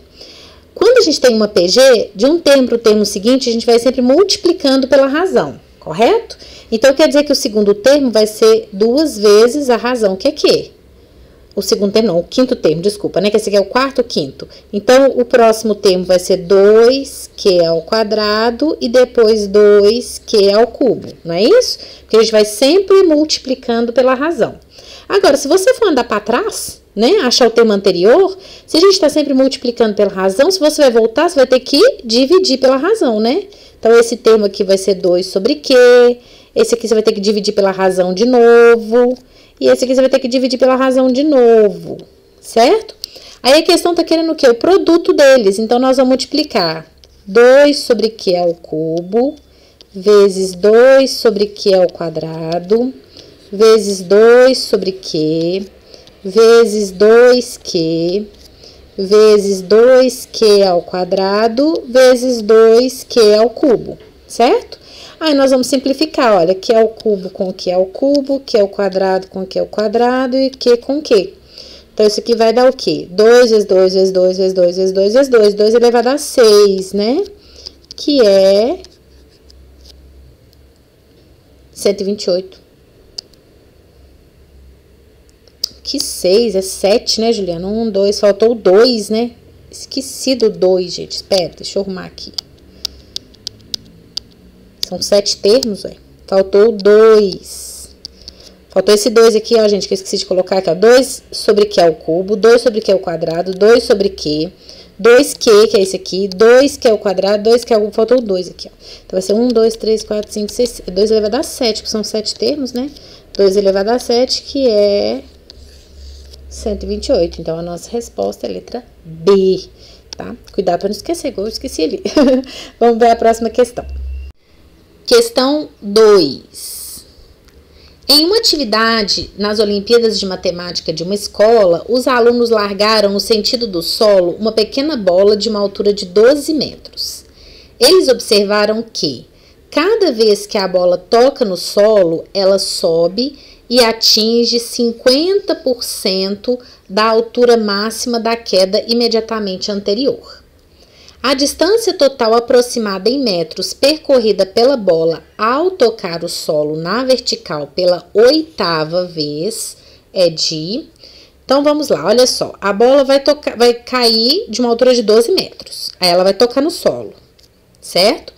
Quando a gente tem uma PG, de um termo para o termo seguinte, a gente vai sempre multiplicando pela razão, correto? Então, quer dizer que o segundo termo vai ser 2 vezes a razão, que é quê? O segundo termo, não, o quinto termo, desculpa, né? Que esse aqui é o quarto, o quinto. Então, o próximo termo vai ser 2q ao quadrado e depois 2q ao cubo, não é isso? Porque a gente vai sempre multiplicando pela razão. Agora, se você for andar para trás, né, achar o termo anterior, se a gente está sempre multiplicando pela razão, se você vai voltar, você vai ter que dividir pela razão, né? Então, esse termo aqui vai ser 2 sobre q, esse aqui você vai ter que dividir pela razão de novo, e esse aqui você vai ter que dividir pela razão de novo, certo? Aí a questão tá querendo o quê? O produto deles. Então, nós vamos multiplicar 2 sobre q ao cubo, vezes 2 sobre q ao quadrado, vezes 2 sobre q, vezes 2q, vezes 2q ao quadrado, vezes 2q ao cubo, certo? Aí, nós vamos simplificar, olha, q ao cubo com q ao cubo, q ao quadrado com q ao quadrado e q com q. Então, isso aqui vai dar o quê? 2 vezes 2 vezes 2 vezes 2 vezes 2 vezes 2. 2 elevado a 6, né? Que é 128. Que 6, é 7, né, Juliana? 1, 2, faltou o 2, né? Esqueci do 2, gente. Espera, deixa eu arrumar aqui. São 7 termos, ué. Faltou o 2. Faltou esse 2 aqui, ó, gente, que eu esqueci de colocar aqui, ó. 2 sobre q ao cubo, 2 sobre q ao quadrado, 2 sobre q, 2q, que é esse aqui, 2q ao quadrado, 2q ao cubo, faltou o 2 aqui, ó. Então, vai ser 1, 2, 3, 4, 5, 6, 2 elevado a 7, que são 7 termos, né? 2 elevado a 7, que é 128. Então, a nossa resposta é a letra B, tá? Cuidado para não esquecer, igual eu esqueci ali. Vamos ver a próxima questão. Questão 2. Em uma atividade nas Olimpíadas de Matemática de uma escola, os alunos largaram no sentido do solo uma pequena bola de uma altura de 12 metros. Eles observaram que, cada vez que a bola toca no solo, ela sobe e atinge 50% da altura máxima da queda imediatamente anterior. A distância total aproximada em metros percorrida pela bola ao tocar o solo na vertical pela 8ª vez é de... Então, vamos lá, olha só. A bola vai cair de uma altura de 12 metros. Aí, ela vai tocar no solo, certo?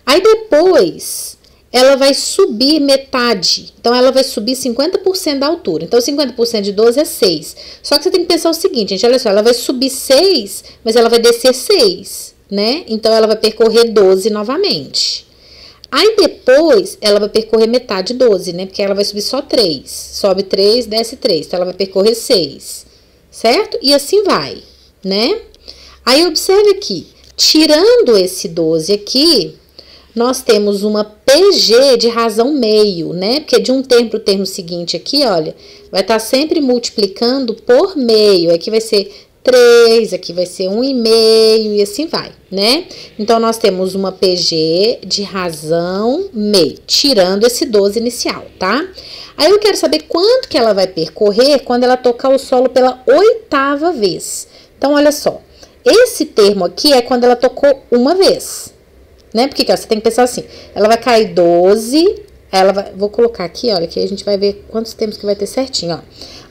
Aí, depois, ela vai subir metade. Então, ela vai subir 50% da altura. Então, 50% de 12 é 6. Só que você tem que pensar o seguinte, gente, olha só. Ela vai subir 6, mas ela vai descer 6, né? Então, ela vai percorrer 12 novamente. Aí, depois, ela vai percorrer metade 12, né? Porque ela vai subir só 3. Sobe 3, desce 3. Então, ela vai percorrer 6, certo? E assim vai, né? Aí, observe aqui. Tirando esse 12 aqui, nós temos uma PG de razão meio, né? Porque de um termo para o termo seguinte aqui, olha, vai estar sempre multiplicando por meio. Aqui vai ser 3, aqui vai ser 1,5 e assim vai, né? Então, nós temos uma PG de razão meio, tirando esse 12 inicial, tá? Aí, eu quero saber quanto que ela vai percorrer quando ela tocar o solo pela 8ª vez. Então, olha só, esse termo aqui é quando ela tocou uma vez, né? Porque ó, você tem que pensar assim, ela vai cair 12, ela vai, vou colocar aqui, olha, que a gente vai ver quantos termos que vai ter certinho, ó.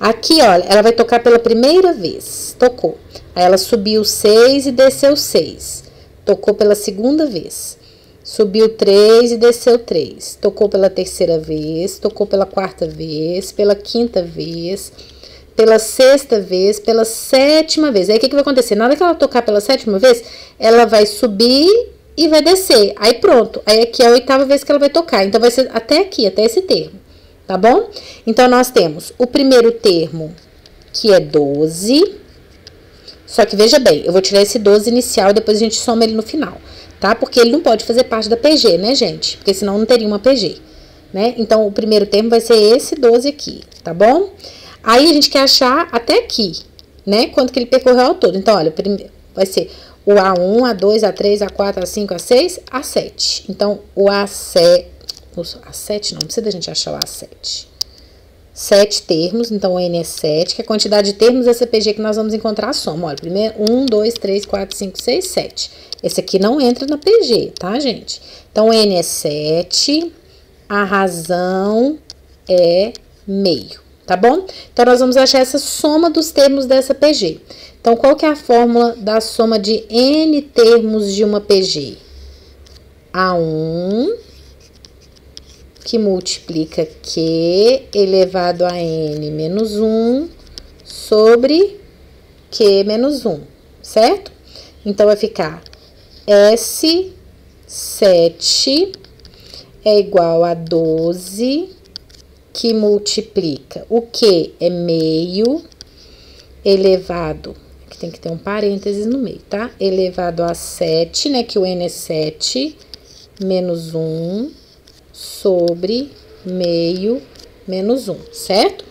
Aqui, olha, ela vai tocar pela primeira vez, tocou. Aí ela subiu 6 e desceu 6. Tocou pela segunda vez. Subiu 3 e desceu 3. Tocou pela terceira vez, tocou pela quarta vez, pela quinta vez, pela sexta vez, pela sétima vez. Aí o que vai acontecer? Na hora que ela tocar pela sétima vez, ela vai subir e vai descer. Aí pronto, aí aqui é a 8ª vez que ela vai tocar. Então vai ser até aqui, até esse termo, tá bom? Então nós temos o primeiro termo, que é 12. Só que veja bem, eu vou tirar esse 12 inicial e depois a gente soma ele no final, tá? Porque ele não pode fazer parte da PG, né, gente? Porque senão não teria uma PG, né? Então o primeiro termo vai ser esse 12 aqui, tá bom? Aí a gente quer achar até aqui, né? Quanto que ele percorreu ao todo. Então, olha, vai ser o A1, A2, A3, A4, A5, A6, A7. Então, o A7... A7 não precisa da gente achar o A7. 7 termos, então o N é 7, que é a quantidade de termos dessa PG que nós vamos encontrar a soma. Olha, primeiro 1, 2, 3, 4, 5, 6, 7. Esse aqui não entra na PG, tá, gente? Então, o N é 7, a razão é meio, tá bom? Então, nós vamos achar essa soma dos termos dessa PG. Então, qual que é a fórmula da soma de N termos de uma PG? A1... que multiplica Q elevado a N menos 1 sobre Q menos 1, certo? Então, vai ficar S7 é igual a 12, que multiplica o Q é meio, elevado, aqui tem que ter um parênteses no meio, tá? Elevado a 7, né, que o N é 7, menos 1, sobre meio menos 1, certo?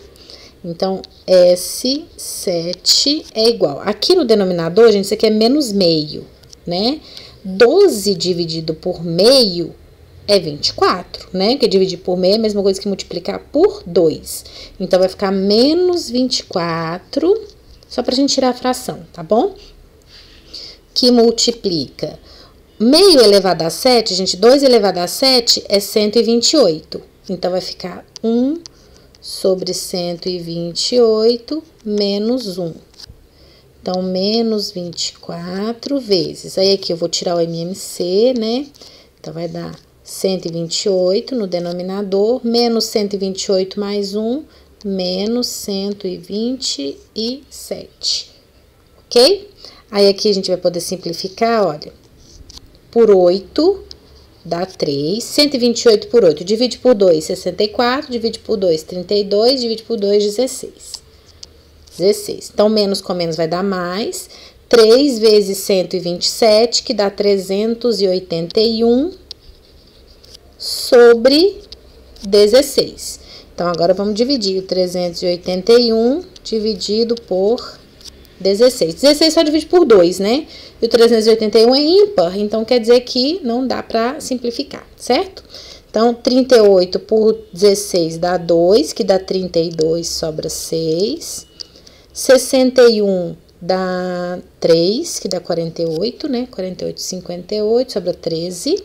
Então, S7 é igual. Aqui no denominador, gente, isso aqui é menos meio, né? 12 dividido por meio é 24, né? Que dividir por meio é a mesma coisa que multiplicar por 2. Então, vai ficar menos 24, só pra gente tirar a fração, tá bom? Que multiplica... meio elevado a 7, gente, 2 elevado a 7 é 128. Então, vai ficar 1 sobre 128 menos 1. Então, menos 24 vezes. Aí, aqui eu vou tirar o MMC, né? Então, vai dar 128 no denominador, menos 128 mais 1, menos 127. Ok? Aí, aqui a gente vai poder simplificar, olha. Por 8, dá 3. 128 por 8, divide por 2, 64. Divide por 2, 32. Divide por 2, 16. 16. Então, menos com menos vai dar mais. 3 vezes 127, que dá 381 sobre 16. Então, agora vamos dividir o 381 dividido por 16. 16 só divide por 2, né? E o 381 é ímpar, então quer dizer que não dá para simplificar, certo? Então, 38 por 16 dá 2, que dá 32, sobra 6. 61 dá 3, que dá 48, né? 48, 58, sobra 13.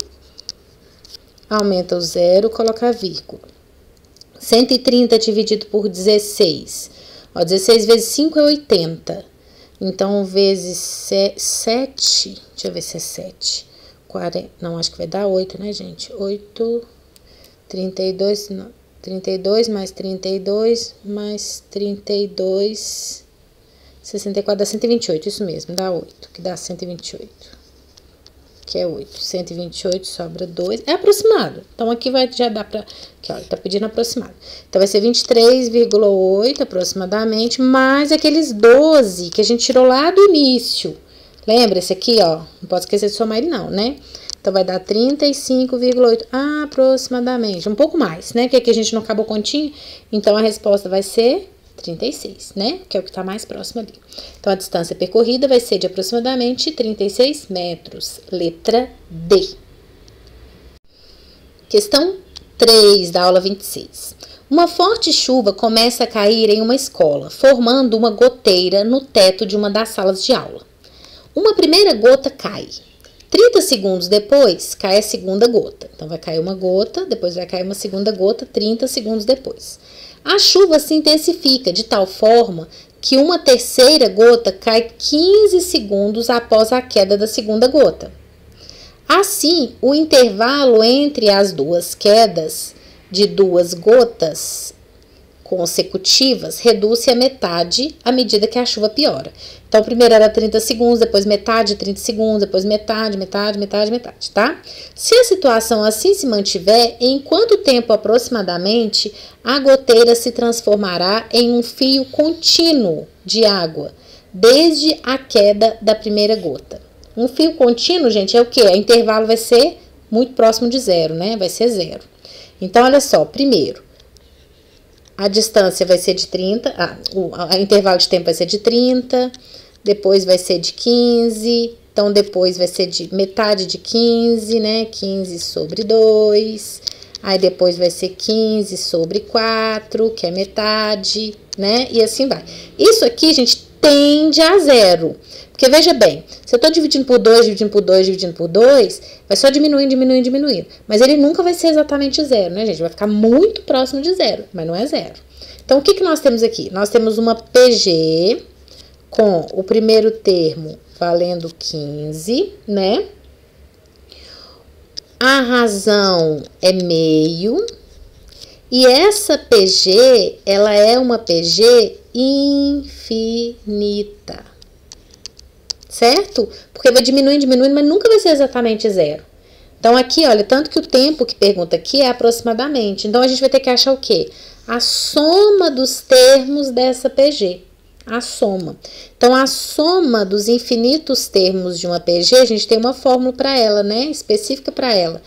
Aumenta o 0, coloca a vírgula. 130 dividido por 16. Ó, 16 vezes 5 é 80. Então, vezes 7, deixa eu ver se é 7. 40, não, acho que vai dar 8, né, gente? 8, 32, não, 32 mais 32 mais 32, 64 dá 128, isso mesmo, dá 8, que dá 128. Que é 8. 128 sobra 2. É aproximado. Então, aqui vai já dar pra... Aqui, ó, tá pedindo aproximado. Então, vai ser 23,8 aproximadamente, mais aqueles 12 que a gente tirou lá do início. Lembra? Esse aqui, ó, não pode esquecer de somar ele não, né? Então, vai dar 35,8 aproximadamente. Um pouco mais, né? Que aqui a gente não acabou continha. Então, a resposta vai ser 36, né? Que é o que tá mais próximo ali. Então, a distância percorrida vai ser de aproximadamente 36 metros. Letra D. Questão 3 da aula 26. Uma forte chuva começa a cair em uma escola, formando uma goteira no teto de uma das salas de aula. Uma primeira gota cai. 30 segundos depois, cai a segunda gota. Então, vai cair uma gota, depois vai cair uma segunda gota, 30 segundos depois. A chuva se intensifica de tal forma que uma terceira gota cai 15 segundos após a queda da segunda gota. Assim, o intervalo entre as duas quedas de duas gotas consecutivas reduz-se a metade à medida que a chuva piora. Então, primeiro era 30 segundos, depois metade de 30 segundos, depois metade, tá? Se a situação assim se mantiver, em quanto tempo aproximadamente a goteira se transformará em um fio contínuo de água, desde a queda da primeira gota? Um fio contínuo, gente, é o quê? O intervalo vai ser muito próximo de zero, né? Vai ser zero. Então, olha só, primeiro, a distância vai ser de 30, o intervalo de tempo vai ser de 30, depois vai ser de 15, então depois vai ser de metade de 15, né? 15 sobre 2, aí depois vai ser 15 sobre 4, que é metade, né? E assim vai. Isso aqui, gente, tende a zero. Porque veja bem, se eu tô dividindo por 2, dividindo por 2, dividindo por 2, vai só diminuindo, diminuindo, diminuindo. Mas ele nunca vai ser exatamente zero, né, gente? Vai ficar muito próximo de zero, mas não é zero. Então, o que nós temos aqui? Nós temos uma PG com o primeiro termo valendo 15, né? A razão é meio. E essa PG, ela é uma PG infinita. Certo? Porque vai diminuindo, diminuindo, mas nunca vai ser exatamente zero. Então, aqui, olha, tanto que o tempo que pergunta aqui é aproximadamente. Então, a gente vai ter que achar o quê? A soma dos termos dessa PG. A soma. Então, a soma dos infinitos termos de uma PG, a gente tem uma fórmula para ela, né? Específica para ela.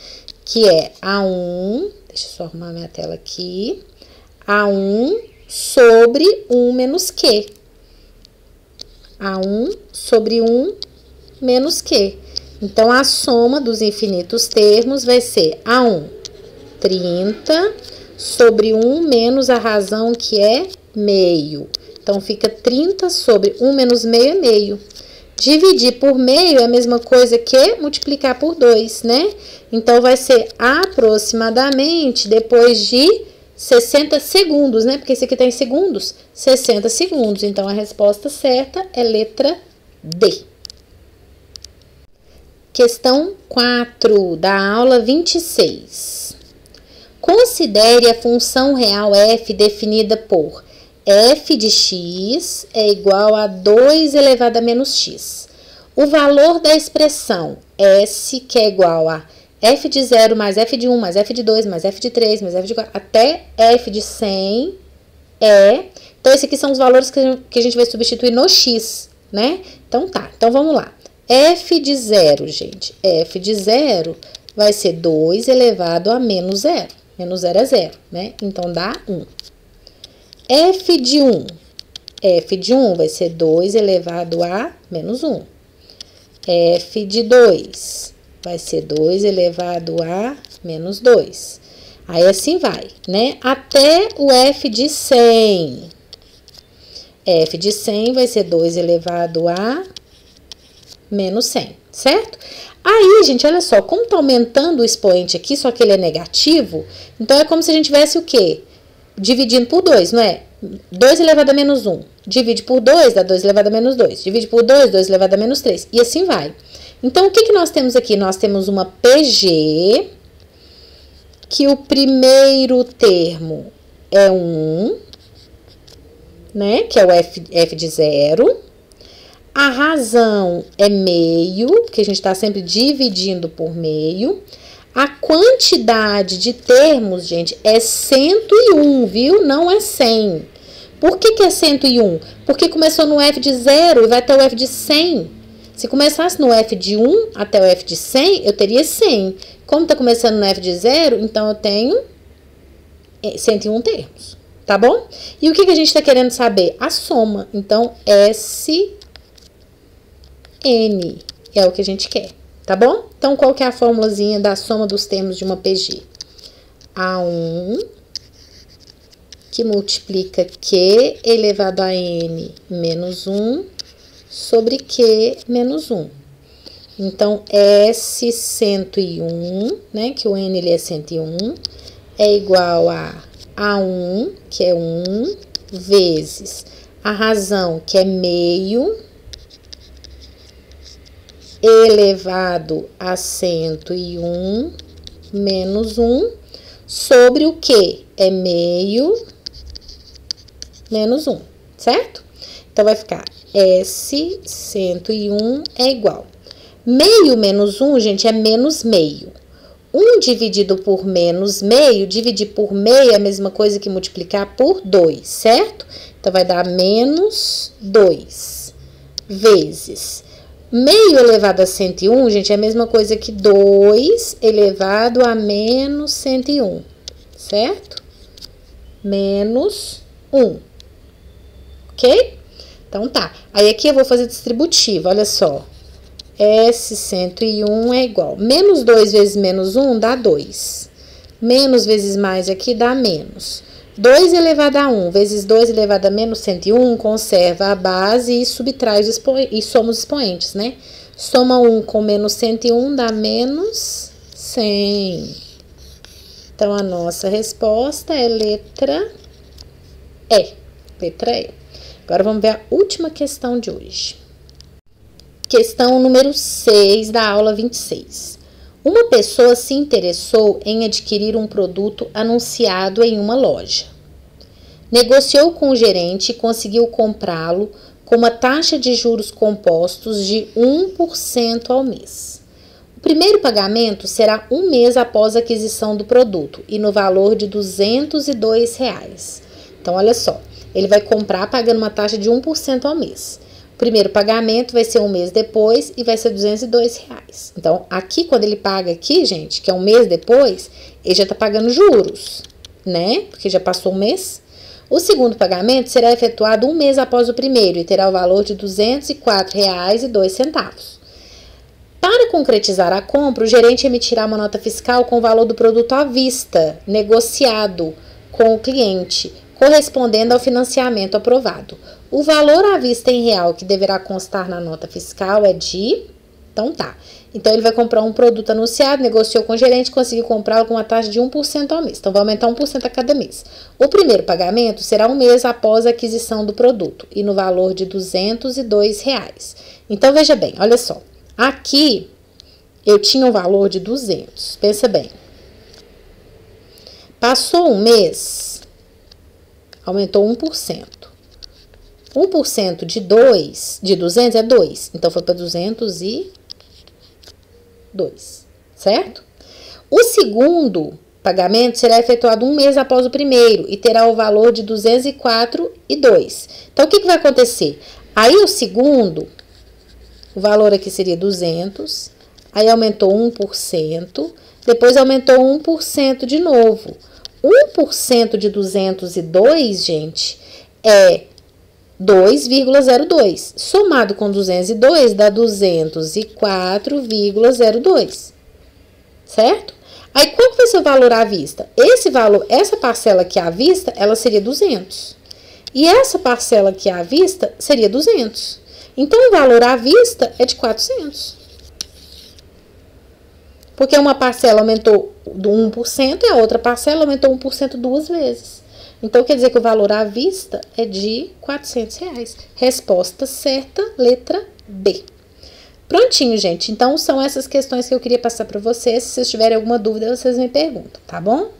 Que é A1, deixa eu só arrumar minha tela aqui. A1 sobre 1 menos Q. A1 sobre 1 menos Q. Então, a soma dos infinitos termos vai ser A1, 30, sobre 1 menos a razão que é meio. Então, fica 30 sobre 1 menos meio é meio. Dividir por meio é a mesma coisa que multiplicar por 2, né? Então, vai ser aproximadamente depois de 60 segundos, né? Porque esse aqui tá em segundos. 60 segundos. Então, a resposta certa é letra D. Questão 4 da aula 26. Considere a função real f definida por f de x é igual a 2 elevado a menos x. O valor da expressão s, que é igual a f de 0 mais f de 1 mais f de 2 mais f de 3 mais f de 4 até f de 100 é... Então, esses aqui são os valores que a gente vai substituir no x, né? Então, tá. Então, vamos lá. F de 0, gente. F de 0 vai ser 2 elevado a menos 0. Menos 0 é 0, né? Então, dá 1. F de 1. F de 1 vai ser 2 elevado a menos 1. F de 2 vai ser 2 elevado a menos 2. Aí, assim vai, né? Até o F de 100. F de 100 vai ser 2 elevado a menos 100, certo? Aí, gente, olha só, como tá aumentando o expoente aqui, só que ele é negativo, então é como se a gente tivesse o quê? Dividindo por 2, não é? 2 elevado a menos 1. Divide por 2, dá 2 elevado a menos 2. Divide por 2, 2 elevado a menos 3. E assim vai. Então, o que nós temos aqui? Nós temos uma PG, que o primeiro termo é 1, né? Que é o F de 0. A razão é meio, que a gente está sempre dividindo por meio. A quantidade de termos, gente, é 101, viu? Não é 100. Por que é 101? Porque começou no F de 0 e vai até o F de 100. Se começasse no F de 1 até o F de 100, eu teria 100. Como está começando no F de 0, então eu tenho 101 termos, tá bom? E o que a gente está querendo saber? A soma. Então, SN é o que a gente quer, tá bom? Então, qual que é a formulazinha da soma dos termos de uma PG? A1, que multiplica Q elevado a N menos 1 sobre Q menos 1. Então, S101, né, que o N ele é 101, é igual a A1, que é 1, vezes a razão, que é meio, elevado a 101, menos 1, sobre o que? É meio, menos 1, certo? Então, vai ficar S101 é igual. Meio menos 1, gente, é menos meio. 1 dividido por menos meio, dividir por meio é a mesma coisa que multiplicar por 2, certo? Então, vai dar menos 2 vezes meio elevado a 101, gente, é a mesma coisa que 2 elevado a menos 101, certo? Menos 1, ok? Então, tá. Aí, aqui eu vou fazer distributiva, olha só. S101 é igual. Menos 2 vezes menos 1 dá 2. Menos vezes mais aqui dá menos. 2 elevado a 1 vezes 2 elevado a menos 101 conserva a base e subtrai e soma os expoentes, né? Soma 1 com menos 101 dá menos 100. Então, a nossa resposta é letra E. Letra E. Agora, vamos ver a última questão de hoje. Questão número 6 da aula 26. Uma pessoa se interessou em adquirir um produto anunciado em uma loja. Negociou com o gerente e conseguiu comprá-lo com uma taxa de juros compostos de 1% ao mês. O primeiro pagamento será um mês após a aquisição do produto e no valor de R$ 202. Então, olha só, ele vai comprar pagando uma taxa de 1% ao mês. O primeiro pagamento vai ser um mês depois e vai ser R$ 202. Então, aqui, quando ele paga aqui, gente, que é um mês depois, ele já tá pagando juros, né? Porque já passou um mês. O segundo pagamento será efetuado um mês após o primeiro e terá o valor de R$ 204,02. Para concretizar a compra, o gerente emitirá uma nota fiscal com o valor do produto à vista, negociado com o cliente, correspondendo ao financiamento aprovado. O valor à vista em real que deverá constar na nota fiscal é de... Então, tá. Então, ele vai comprar um produto anunciado, negociou com o gerente, conseguiu comprá-lo com uma taxa de 1% ao mês. Então, vai aumentar 1% a cada mês. O primeiro pagamento será um mês após a aquisição do produto e no valor de R$ 202. Então, veja bem, olha só. Aqui, eu tinha um valor de 200. Pensa bem. Passou um mês, aumentou 1%. 1% de 200 é 2. Então, foi para 202, certo? O segundo pagamento será efetuado um mês após o primeiro e terá o valor de 204,02. Então, o que vai acontecer? Aí, o segundo, o valor aqui seria 200, aí aumentou 1%, depois aumentou 1% de novo. 1% de 202, gente, é 2,02. Somado com 202 dá 204,02. Certo? Aí, qual que vai ser o valor à vista? Esse valor, essa parcela aqui à vista, ela seria 200. E essa parcela aqui à vista seria 200. Então, o valor à vista é de 400. Porque uma parcela aumentou do 1% e a outra parcela aumentou 1% duas vezes. Então, quer dizer que o valor à vista é de R$ 400. Resposta certa, letra B. Prontinho, gente. Então, são essas questões que eu queria passar para vocês. Se vocês tiverem alguma dúvida, vocês me perguntam, tá bom?